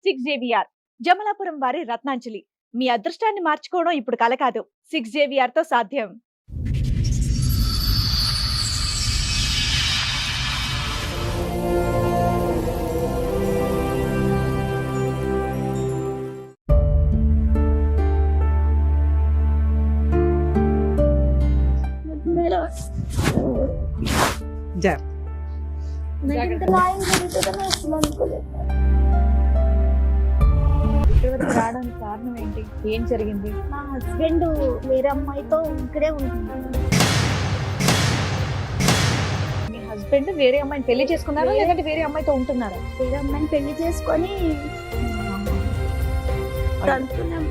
6JVR Jamalapuram వారి రత్నాంజలి. మీ అదృష్టాన్ని మార్చుకోవడం ఇప్పుడు కల కాదు, 6JVR తో సాధ్యం. రావడానికి కారణం ఏంటి? ఏం జరిగింది? మా హస్బెండ్ వేరే అమ్మాయితో ఇక్కడే ఉంటున్నాడు. మీ హస్బెండ్ వేరే అమ్మాయిని పెళ్లి చేసుకున్నారా లేదంటే వేరే అమ్మాయితో ఉంటున్నారా? వేరే అమ్మాయిని పెళ్లి చేసుకొని తంతున్నాం.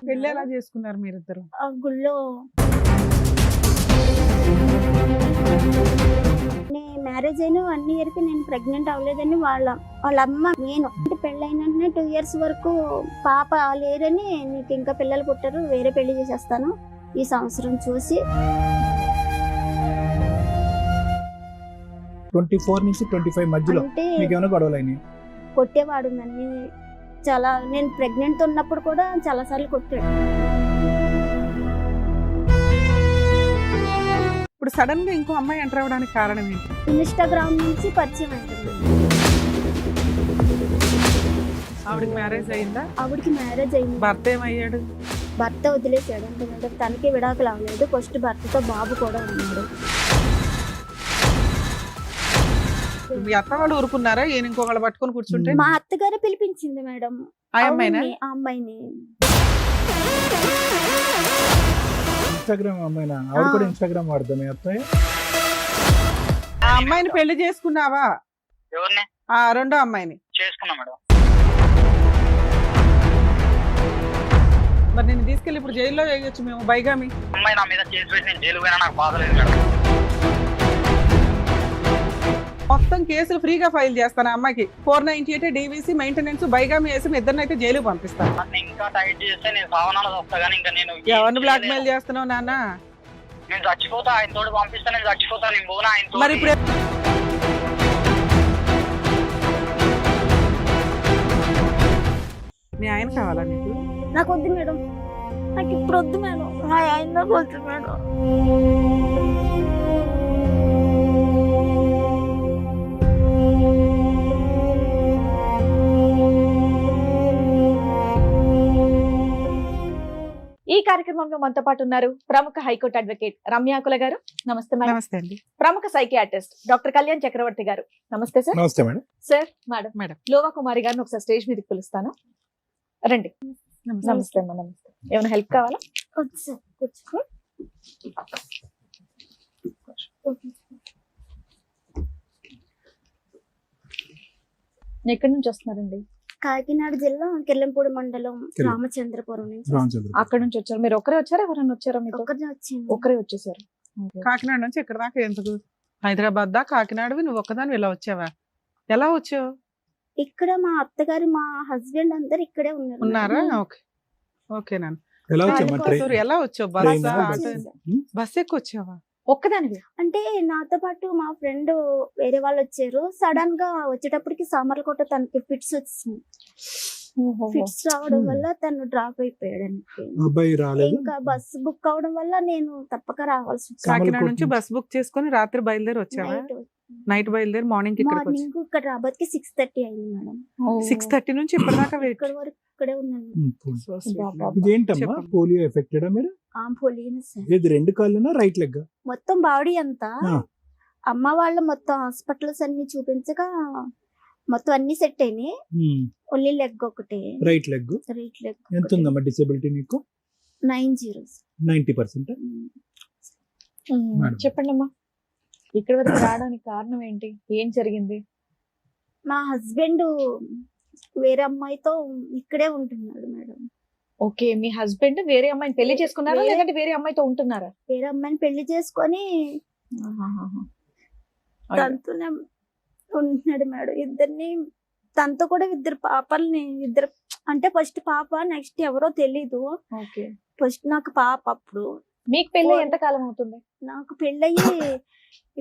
పెళ్లి ఎలా చేసుకున్నారు మీరిద్దరు? ఆ గుళ్ళో మ్యారేజ్ అయిన 1 year కి నేను ప్రెగ్నెంట్ అవ్వలేదని వాళ్ళ అమ్మ నేను అంటే పెళ్ళైన 2 years వరకు పాప లేరని, నీకు ఇంకా పిల్లలు పుట్టారు, వేరే పెళ్లి చేసేస్తాను ఈ సంవత్సరం చూసి. 24 నుంచి 25 మధ్యలో అంటే మీకు ఏమైనా గొడవలైనాయి? కొట్టేవాడు నన్ను చాలా. నేను ప్రెగ్నెంట్ ఉన్నప్పుడు కూడా చాలా సార్లు కొట్టాడు. ఇప్పుడు సడన్ గా ఇంకో అమ్మాయి ఎంటర్ అవ్వడానికి కారణం ఏంటి? ఇన్స్టాగ్రామ్ నుంచి పరిచయం అవుతుంది. ఆవిడకి మ్యారేజ్ అయిందా? ఆవిడకి మ్యారేజ్ అయింది. భర్త ఏమయ్యాడు? భర్త వదిలేసాడు. అంటే తనకి విడాకులు అవ్వలేదు. ఫస్ట్ భర్తతో బాబు కూడా ఉన్నాడు. మీ అత్త వాళ్ళు ఊరుకున్నారా ఈయన ఇంకొకళ్ళు పట్టుకొని కూర్చుంటే? మా అత్తగారే పిలిపించింది మేడం ఆ అమ్మాయినా? ఆ అమ్మాయిని. ఇన్స్టాగ్రామ్ అమ్మాయినా? ఆవిడ కూడా ఇన్స్టాగ్రామ్ వాడదా మీ అత్తయ్య? ఆ అమ్మాయిని పెళ్లి చేసుకున్నావా? ఎవరిని? ఆ రెండో అమ్మాయిని చేసుకున్నా మేడం. మరి నేను తీసుకెళ్ళి ఇప్పుడు జైల్లో వేయొచ్చు మేము, బైగామి. అమ్మాయి నా మీద కేసు పెట్టి నేను జైలు పోయినా నాకు బాధ లేదు మేడం. మొత్తం కేసులు ఫ్రీగా ఫైల్ చేస్తాను ఆ అమ్మాయికి. 498 DVC మెయింటెనెన్స్ బైగామి వేసి మీ ఇద్దరిని అయితే జైలు పంపిస్తాను. నన్ను ఇంకా టైట్ చేస్తే నేను సావనాలు వస్తా కానీ ఇంకా నేను ఎవరిని బ్లాక్ మెయిల్ చేస్తున్నావు నాన్న? నేను చచ్చిపోతా, ఆయన తోడు పంపిస్తా, నేను చచ్చిపోతా, నేను పోనా ఆయన. మరి ఇప్పుడు మీ ఆయన కావాలా నీకు? నాకు వద్దు మేడం, నాకు ఇప్పుడు వద్దు మేడం. మా ఆయన నాకు వద్దు మేడం. ఈ కార్యక్రమంలో మనతో పాటు ఉన్నారు ప్రముఖ హైకోర్టు అడ్వకేట్ రమ్యాకుల గారు. నమస్తే మేడం. నమస్తే అండి. ప్రముఖ సైకియాట్రిస్ట్ డాక్టర్ కళ్యాణ్ చక్రవర్తి గారు. నమస్తే సార్. నమస్తే మేడం. Sir madam. మేడం. లోవా కుమారి గారిని ఒకసారి స్టేజ్ మీదకి పిలుస్తాను. రండి. నమస్తే అమ్మా. నమస్తే. ఏమైనా హెల్ప్ కావాలా? వద్దు సార్, కూర్చో. ఎక్కడి నుంచి వస్తున్నారండి? కాకినాడ జిల్లా కిర్లంపూడి మండలం రామచంద్రపురం నుంచి. అక్కడ నుంచి వచ్చారు. మీరు ఒకరే వచ్చారా ఎవరైనా వచ్చారా? మీతో ఒకరిని వచ్చింది. ఒకరే వచ్చేసారు. కాకినాడ నుంచి ఇక్కడ దాకా ఎందుకు? హైదరాబాద్ దా కాకినాడవి నువ్వు ఒక్కదాని ఇలా వచ్చావా? ఎలా వచ్చావు? ఇక్కడ మా అత్తగారు మా హస్బెండ్ అందరు ఇక్కడే ఉన్నారు. ఉన్నారా? ఓకే ఓకే నాన్న. ఎలా వచ్చావు? ఎలా వచ్చావు? బస్ ఎక్కి వచ్చావా? ఒక్కదానివి? అంటే నాతో పాటు మా ఫ్రెండ్ వేరే వాళ్ళు వచ్చారు. సడన్ గా వచ్చేటప్పటికి సామర్లకోట తనకి ఫిట్స్ వచ్చింది. ఫిట్స్ రావడం వల్ల తను డ్రాప్ అయిపోయాడు. ఇంకా బస్ బుక్ అవడం వల్ల నేను తప్పక రావాల్సి వచ్చింది. కాకినాడ నుంచి బస్ బుక్ చేసుకుని రాత్రి బయలుదేరి వచ్చావా? నైట్ బయలుదేరి మార్నింగ్ మార్నింగ్ ఇక్కడ రాబోతుకి 6:30 అయింది మేడం. 6:30 నుంచి ఇప్పటిదాకా ఇక్కడ వరకు ఇక్కడే ఉన్నాను. ఇదేంటమ్మా, పోలియో ఎఫెక్టెడా మీరు? ఇది 2 కాళ్ళనా రైట్ లెగ్? మొత్తం బాడీ అంతా. అమ్మ వాళ్ళు మొత్తం హాస్పిటల్స్ అన్ని చూపించగా మొత్తం అన్ని సెట్ అయినాయి. ఓన్లీ లెగ్ ఒకటే, రైట్ లెగ్. Right leg. ఎంత ఉందమ్మా డిసేబిలిటీ నీకు? 90%. చెప్పండి అమ్మా. ఇక్కడ వరకు రావడానికి కారణం ఏంటి? ఏం జరిగింది? మా హస్బెండ్ వేరే అమ్మాయితో ఇక్కడే ఉంటున్నాడు మేడం. ఓకే. మీ హస్బెండ్ వేరే అమ్మాయిని పెళ్లి చేసుకున్నారా లేదంటే వేరే అమ్మాయితో ఉంటున్నారా? వేరే అమ్మాయిని పెళ్లి చేసుకొని తనతోనే ఉంటున్నాడు మేడం. ఇద్దరిని తనతో కూడా 2 పాపల్ని, 2 అంటే ఫస్ట్ పాప, నెక్స్ట్ ఎవరో తెలీదు. ఫస్ట్ నాకు పాప. అప్పుడు మీకు పెళ్ళి ఎంత కాలం అవుతుంది? నాకు పెళ్ళయి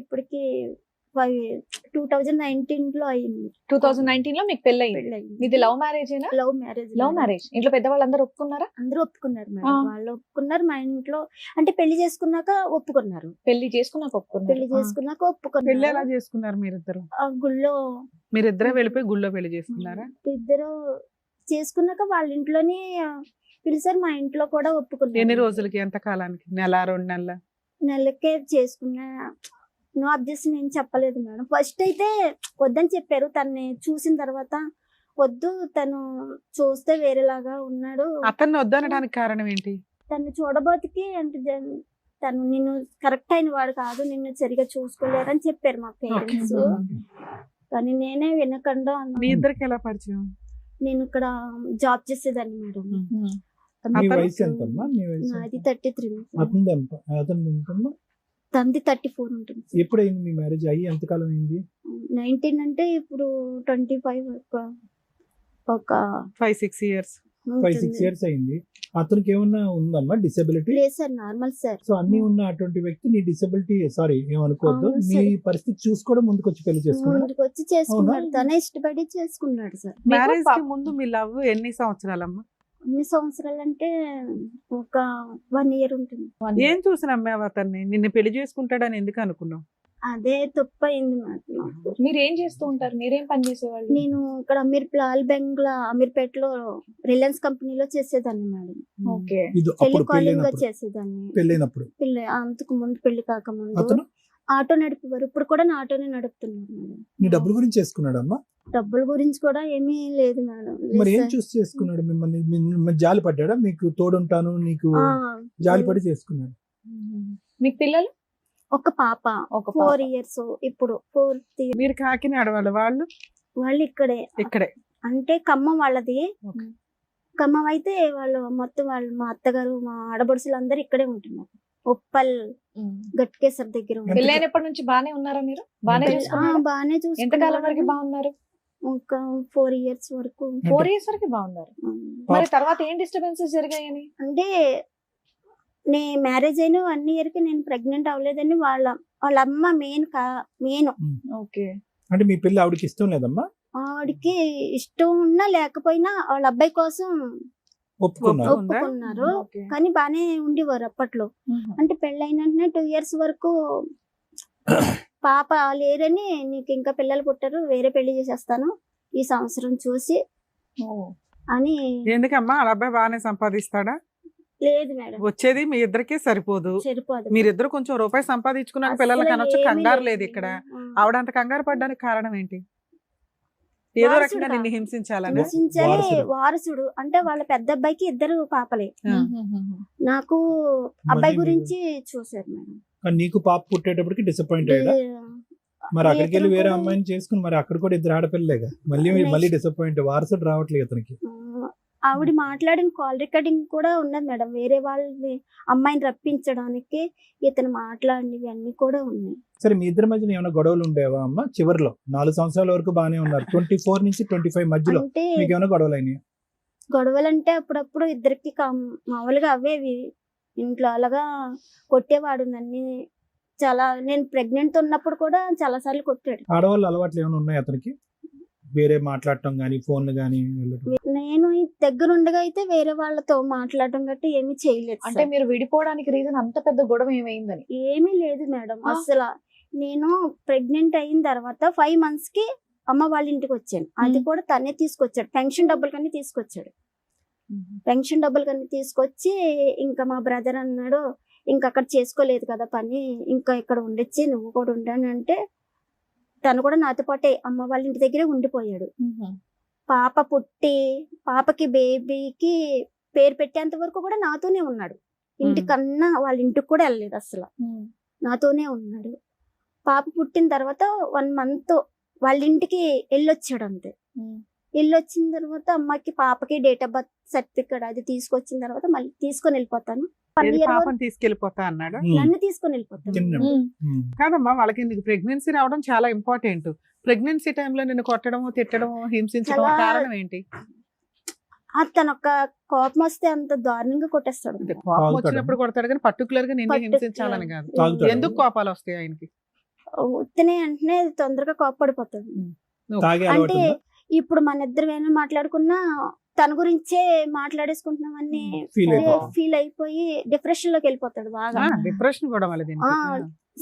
ఇప్పటికి 2019 లో అయింది. 2019 లో మీకు పెళ్ళి అయింది. పెళ్ళయింది. ఇది లవ్ మ్యారేజేనా? Love marriage. Love marriage. ఇంట్లో పెద్దవాళ్ళందరూ ఒప్పుకున్నారా? అందరూ ఒప్పుకున్నారు మేడం. ఆ. వాళ్ళు ఒప్పుకున్నారు. మా ఇంట్లో అంటే పెళ్లి చేసుకున్నాక ఒప్పుకున్నారు. పెళ్లి చేసుకున్నాక ఒప్పుకున్నారు. పెళ్లి చేసుకున్నాక పెళ్లి ఒప్పుకున్నారు. ఎలా చేసుకున్నారు మీరిద్దరు? ఆ గుళ్ళో మీరిద్దరే వెళ్ళిపోయి గుళ్ళో పెళ్లి చేసుకున్నారా? ఇద్దరు చేసుకున్నాక వాళ్ళ ఇంట్లోనే పిలిచారు. మా ఇంట్లో కూడా ఒప్పుకున్నారు. ఎన్ని రోజులకి, ఎంత కాలానికి? నెల, 2 నెలల? నెలకే చేసుకున్నా. నో అబ్జెక్షన్ ఏం చెప్పలేదు మేడం. ఫస్ట్ అయితే వద్దని చెప్పారు. తన్ని చూసిన తర్వాత వద్దు, తను చూస్తే వేరేలాగా ఉన్నాడు, అతన్ని వద్దనడానికి కారణం ఏంటి? తను చూడబోతికి అంటే తను నిన్ను కరెక్ట్ అయిన వాడు కాదు, నిన్ను సరిగా చూసుకోలేరు అని చెప్పారు మా పేరెంట్స్. కానీ నేనే వినకుండా మీ ఇద్దరికి ఎలా పరిచయం? నేను ఇక్కడ జాబ్ చేసేదాన్ని మేడం. మీ వయసు ఎంతమ్మా? మీ వయసు నాది 33. అతనిది ఎంతమ్మా? తంది 34 ఉంటుంది. ఎప్పుడైంది మీ మ్యారేజ్ అయ్యి ఎంతకాలం అయింది? 19 అంటే ఇప్పుడు 25 ఒక 5-6 years. 5-6 years అయింది. అతనికి ఏమన్నా ఉందమ్మా డిసెబిలిటీ? లేదు సార్, నార్మల్ సార్. సో అన్ని ఉన్న అటువంటి వ్యక్తి నీ డిసెబిలిటీ, సారీ ఏమనుకోవద్దు, అవును నీ సార్. పరిస్థితి చూసుకోవడం ముందుకు వచ్చి పెళ్లి చేసుకున్నాడు. ముందుకు వచ్చి చేసుకున్నాడు. అవునా? తనే ఇష్టపడి చేసుకున్నాడు సార్. మ్యారేజ్ కి ముందు మీ లవ్ ఎన్ని సంవత్సరాలమ్మా? ఎన్ని సంవత్సరాలు అంటే ఒక 1 year ఉంటుంది. ఏం చూసి నమ్మావు అతన్ని? నిన్ను పెళ్లి చేసుకుంటాడని ఎందుకు అనుకున్నావు? అదే తప్పు అయింది నాకు. మీరు ఏం చేస్తూ ఉంటారు? మీరేం పని చేసేవాళ్ళు? నేను ఇక్కడ అమీర్పేటలో రిలయన్స్ కంపెనీలో చేసేదాన్ని మేడం. ఓకే. ఇది అప్పుడు టెలికాలింగ్ గా పెళ్ళైనప్పుడు చేసేదాన్ని. పెళ్ళైనప్పుడు పెళ్ళి అంతకు ముందు, పెళ్లి కాకముందు అతను ఆటో నడిపేవారు. ఇప్పుడు కూడా నా ఆటోనే నడుపుతున్నారు మేడం. నీ డబ్బుల గురించి చేసుకున్నాడమ్మా? డబ్బుల గురించి కూడా ఏమీ లేదు మేడం. మరి ఏం లేదు చూసి చేసుకున్నాడు? మిమ్మల్ని జాలి పడ్డాడా? మీకు తోడుంటాను నీకు సార్. జాలి పడి చేసుకున్నాడు. మీకు పిల్లలు? ఒక పాప, ఒక 4 years. ఇప్పుడు 4th year. మీరు కాకినాడ వాళ్ళు వాళ్ళు ఇక్కడే, ఇక్కడే? అంటే ఖమ్మం వాళ్ళది. Okay. ఖమ్మం అయితే వాళ్ళు మొత్తం వాళ్ళు మా అత్తగారు, మా ఆడబడుసులు అందరు ఇక్కడే ఉంటున్నారు. ఉప్పల్ గట్కేసర్ దగ్గర ఉన్నారు. పెళ్ళైనప్పటి నుంచి బానే ఉన్నారా మీరు? బానే ఎంత- చూసుకున్నారా? బానే ఎంతకాలం వరకు చూసుకున్నారు. బాగున్నారు? ఒక 4 years వరకు. 4 years వరకు బాగున్నారు. మరి తర్వాత ఏం డిస్టర్బెన్సెస్ జరిగాయని? అంటే నే మ్యారేజ్ అయిన 1 year కి నేను ప్రెగ్నెంట్ అవ్వలేదని వాళ్ళ అమ్మ మెయిన్ ఓకే. అంటే మీ పెళ్లి ఆవిడకి ఇష్టం లేదమ్మా? ఆవిడకి ఇష్టం ఉన్నా లేకపోయినా వాళ్ళ అబ్బాయి కోసం ఒప్పుకున్నారు. ఒప్పుకున్నారు. ఓకే. కానీ బానే ఉండేవారు అప్పట్లో. అంటే పెళ్ళైన 2 years వరకు పాప లేరని, నీకు ఇంకా పిల్లలు పుట్టారు, వేరే పెళ్లి చేసేస్తాను ఈ సంవత్సరం చూసి అని. ఎందుకమ్మా? వాళ్ళ అబ్బాయి బాగానే సంపాదిస్తాడా? లేదు మేడం, వచ్చేది మీ ఇద్దరికే సరిపోదు. సరిపోదు. మీరిద్దరు కొంచెం రూపాయి సంపాదించుకున్నాక అసలు పిల్లలకి అనొచ్చు. ఏమీ కంగారు లేదు లేదు ఇక్కడ. ఆ. ఆవిడ అంత కంగారు పడ్డానికి కారణం ఏంటి? ఏదో వారసుడు రకంగా నిన్ను హింసించాలని. హింసించాలి. వారసుడు. వారసుడు అంటే వాళ్ళ పెద్ద అబ్బాయికి 2 పాపలే. ఆ. నాకు అబ్బాయి మళ్ళీ గురించి చూసారు మేడం. కానీ నీకు పాప పుట్టేటప్పటికి డిసప్పాయింట్ అయ్యాడా? మరి అక్కడికి వెళ్ళి వేరే అమ్మాయిని చేసుకుని మరి అక్కడ కూడా 2 ఆడపిల్లలేగా, మళ్ళీ డిసప్పాయింట్. వారసుడు రావట్లేదు అతనికి. ఆవిడ మాట్లాడిన కాల్ రికార్డింగ్ కూడా ఉన్నది మేడం. వేరే వాళ్ళని అమ్మాయిని రప్పించడానికి ఇతను మాట్లాడినవి అన్ని కూడా ఉన్నాయి. సరే, మీ ఇద్దరి మధ్యన ఏమైనా గొడవలు ఉండేవా అమ్మ? చివరిలో 4 సంవత్సరాల వరకు బానే ఉన్నారు. 24 నుంచి 25 మధ్యలో అంటే మీకు ఏమైనా గొడవలు అయినాయి? గొడవలంటే అప్పుడప్పుడు ఇద్దరికి మామూలుగా అవేవి. ఇంట్లో అలాగా కొట్టేవాడు నన్ను చాలా. నేను ప్రెగ్నెంట్ ఉన్నప్పుడు కూడా చాలా సార్లు కొట్టాడు. ఆడవాళ్ళు అలవాట్లు ఏమైనా ఉన్నాయి అతనికి? వేరే మాట్లాడటం గానీ, ఫోన్లు గానీ వెళ్ళటం? నేను దగ్గరుండగా అయితే వేరే వాళ్ళతో మాట్లాడటం గట్టి ఏమీ చేయలేదు అంటే సార్. మీరు విడిపోవడానికి రీజన్ అంత పెద్ద గొడవ ఏమైందని? ఏమీ లేదు మేడం ఆ. అసలు. నేను ప్రెగ్నెంట్ అయిన తర్వాత 5 months కి అమ్మ వాళ్ళ ఇంటికి వచ్చాను. అది కూడా తనే తీసుకొచ్చాడు. పెన్షన్ డబ్బులు కన్నీ తీసుకొచ్చాడు. పెన్షన్ డబ్బులు కన్నీ తీసుకొచ్చి ఇంకా మా బ్రదర్ అన్నాడు, ఇంకా అక్కడ చేసుకోలేదు కదా పని, ఇంకా ఇక్కడ ఉండొచ్చి నువ్వు కూడా ఉండని అంటే తను కూడా నాతో పాటే అమ్మ వాళ్ళ ఇంటి దగ్గరే ఉండిపోయాడు. పాప పుట్టి పాపకి బేబీకి పేరు పెట్టేంత వరకు కూడా నాతోనే ఉన్నాడు. ఇంటికన్నా వాళ్ళ ఇంటికి కూడా వెళ్ళలేదు అసలు, నాతోనే ఉన్నాడు. పాప పుట్టిన తర్వాత 1 month వాళ్ళ ఇంటికి వెళ్ళొచ్చాడు అంతే. వెళ్ళొచ్చిన తర్వాత అమ్మకి పాపకి డేట్ ఆఫ్ బర్త్ సర్టిఫికేట్ అది తీసుకొచ్చిన తర్వాత మళ్ళీ తీసుకొని వెళ్ళిపోతాను. 1 year వరకు పాపని తీసుకెళ్లిపోతా అన్నాడు. నన్ను తీసుకొని వెళ్ళిపోతాను. చిన్న కాదమ్మా, వాళ్ళకి నీకు ప్రెగ్నెన్సీ రావడం చాలా ఇంపార్టెంట్. ప్రెగ్నెన్సీ టైంలో నిన్ను కొట్టడము, తిట్టడము, హింసించడం చాలా- కారణం ఏంటి? తన ఒక్క కోపం వస్తే అంత దారుణంగా కొట్టేస్తాడు. అంటే కోపం తాగుతాడా? వచ్చినప్పుడు కొడతాడు కానీ పర్టికులర్ గా నిన్ను Particular- హింసించాలని కాదు. తాగుతాడా? ఎందుకు కోపాలు వస్తాయి ఆయనకి? ఉత్తినే వెంటనే తొందరగా కోపడిపోతాడు. తాగే అలవాటు అంటే ఉందా? ఇప్పుడు మన ఇద్దరు ఏమైనా మాట్లాడుకున్నా తన గురించే మాట్లాడేసుకుంటున్నామని Feel అయిపోతాడు. ఫీల్ అయిపోయి డిప్రెషన్ లోకి వెళ్ళిపోతాడు బాగా. డిప్రెషన్ కూడా మళ్ళీ దీనికి. ఆ,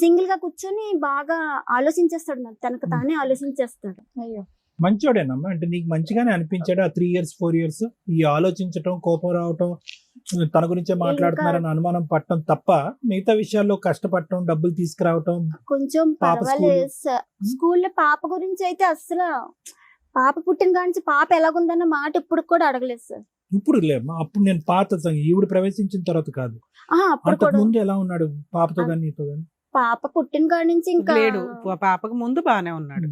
సింగిల్ గా కూర్చొని బాగా ఆలోచించేస్తాడు, మరి తనకు తానే ఆలోచించేస్తాడు. అయ్యో. మంచోడేనమ్మా, అంటే నీకు మంచిగానే అనిపించాడు ఆ 3 years 4 years ఈ ఆలోచించటం, కోపం రావటం, తన గురించే మాట్లాడుతున్నారని అనుమానం పట్టడం తప్ప మిగతా విషయాల్లో కష్టపడటం, డబ్బులు తీసుకురావటం. కొంచెం పాప పర్వాలేదు సార్. స్కూల్లో పాప గురించి అయితే అసలు పాప పుట్టిన కానించి పాప ఎలాగుందన్న మాట ఇప్పుడు కూడా అడగలేదు సార్. ఇప్పుడు లేమ్మా, అప్పుడు నేను పాత ఈవిడ ప్రవేశించిన తర్వాత కాదు, అప్పుడు అంతకు కూడా ముందు ఎలా ఉన్నాడు పాపతో గానీ నీతో గానీ? పాప పుట్టిన కాడి నుంచి ఇంకా లేడు, పాపకు ముందు బానే ఉన్నాడు.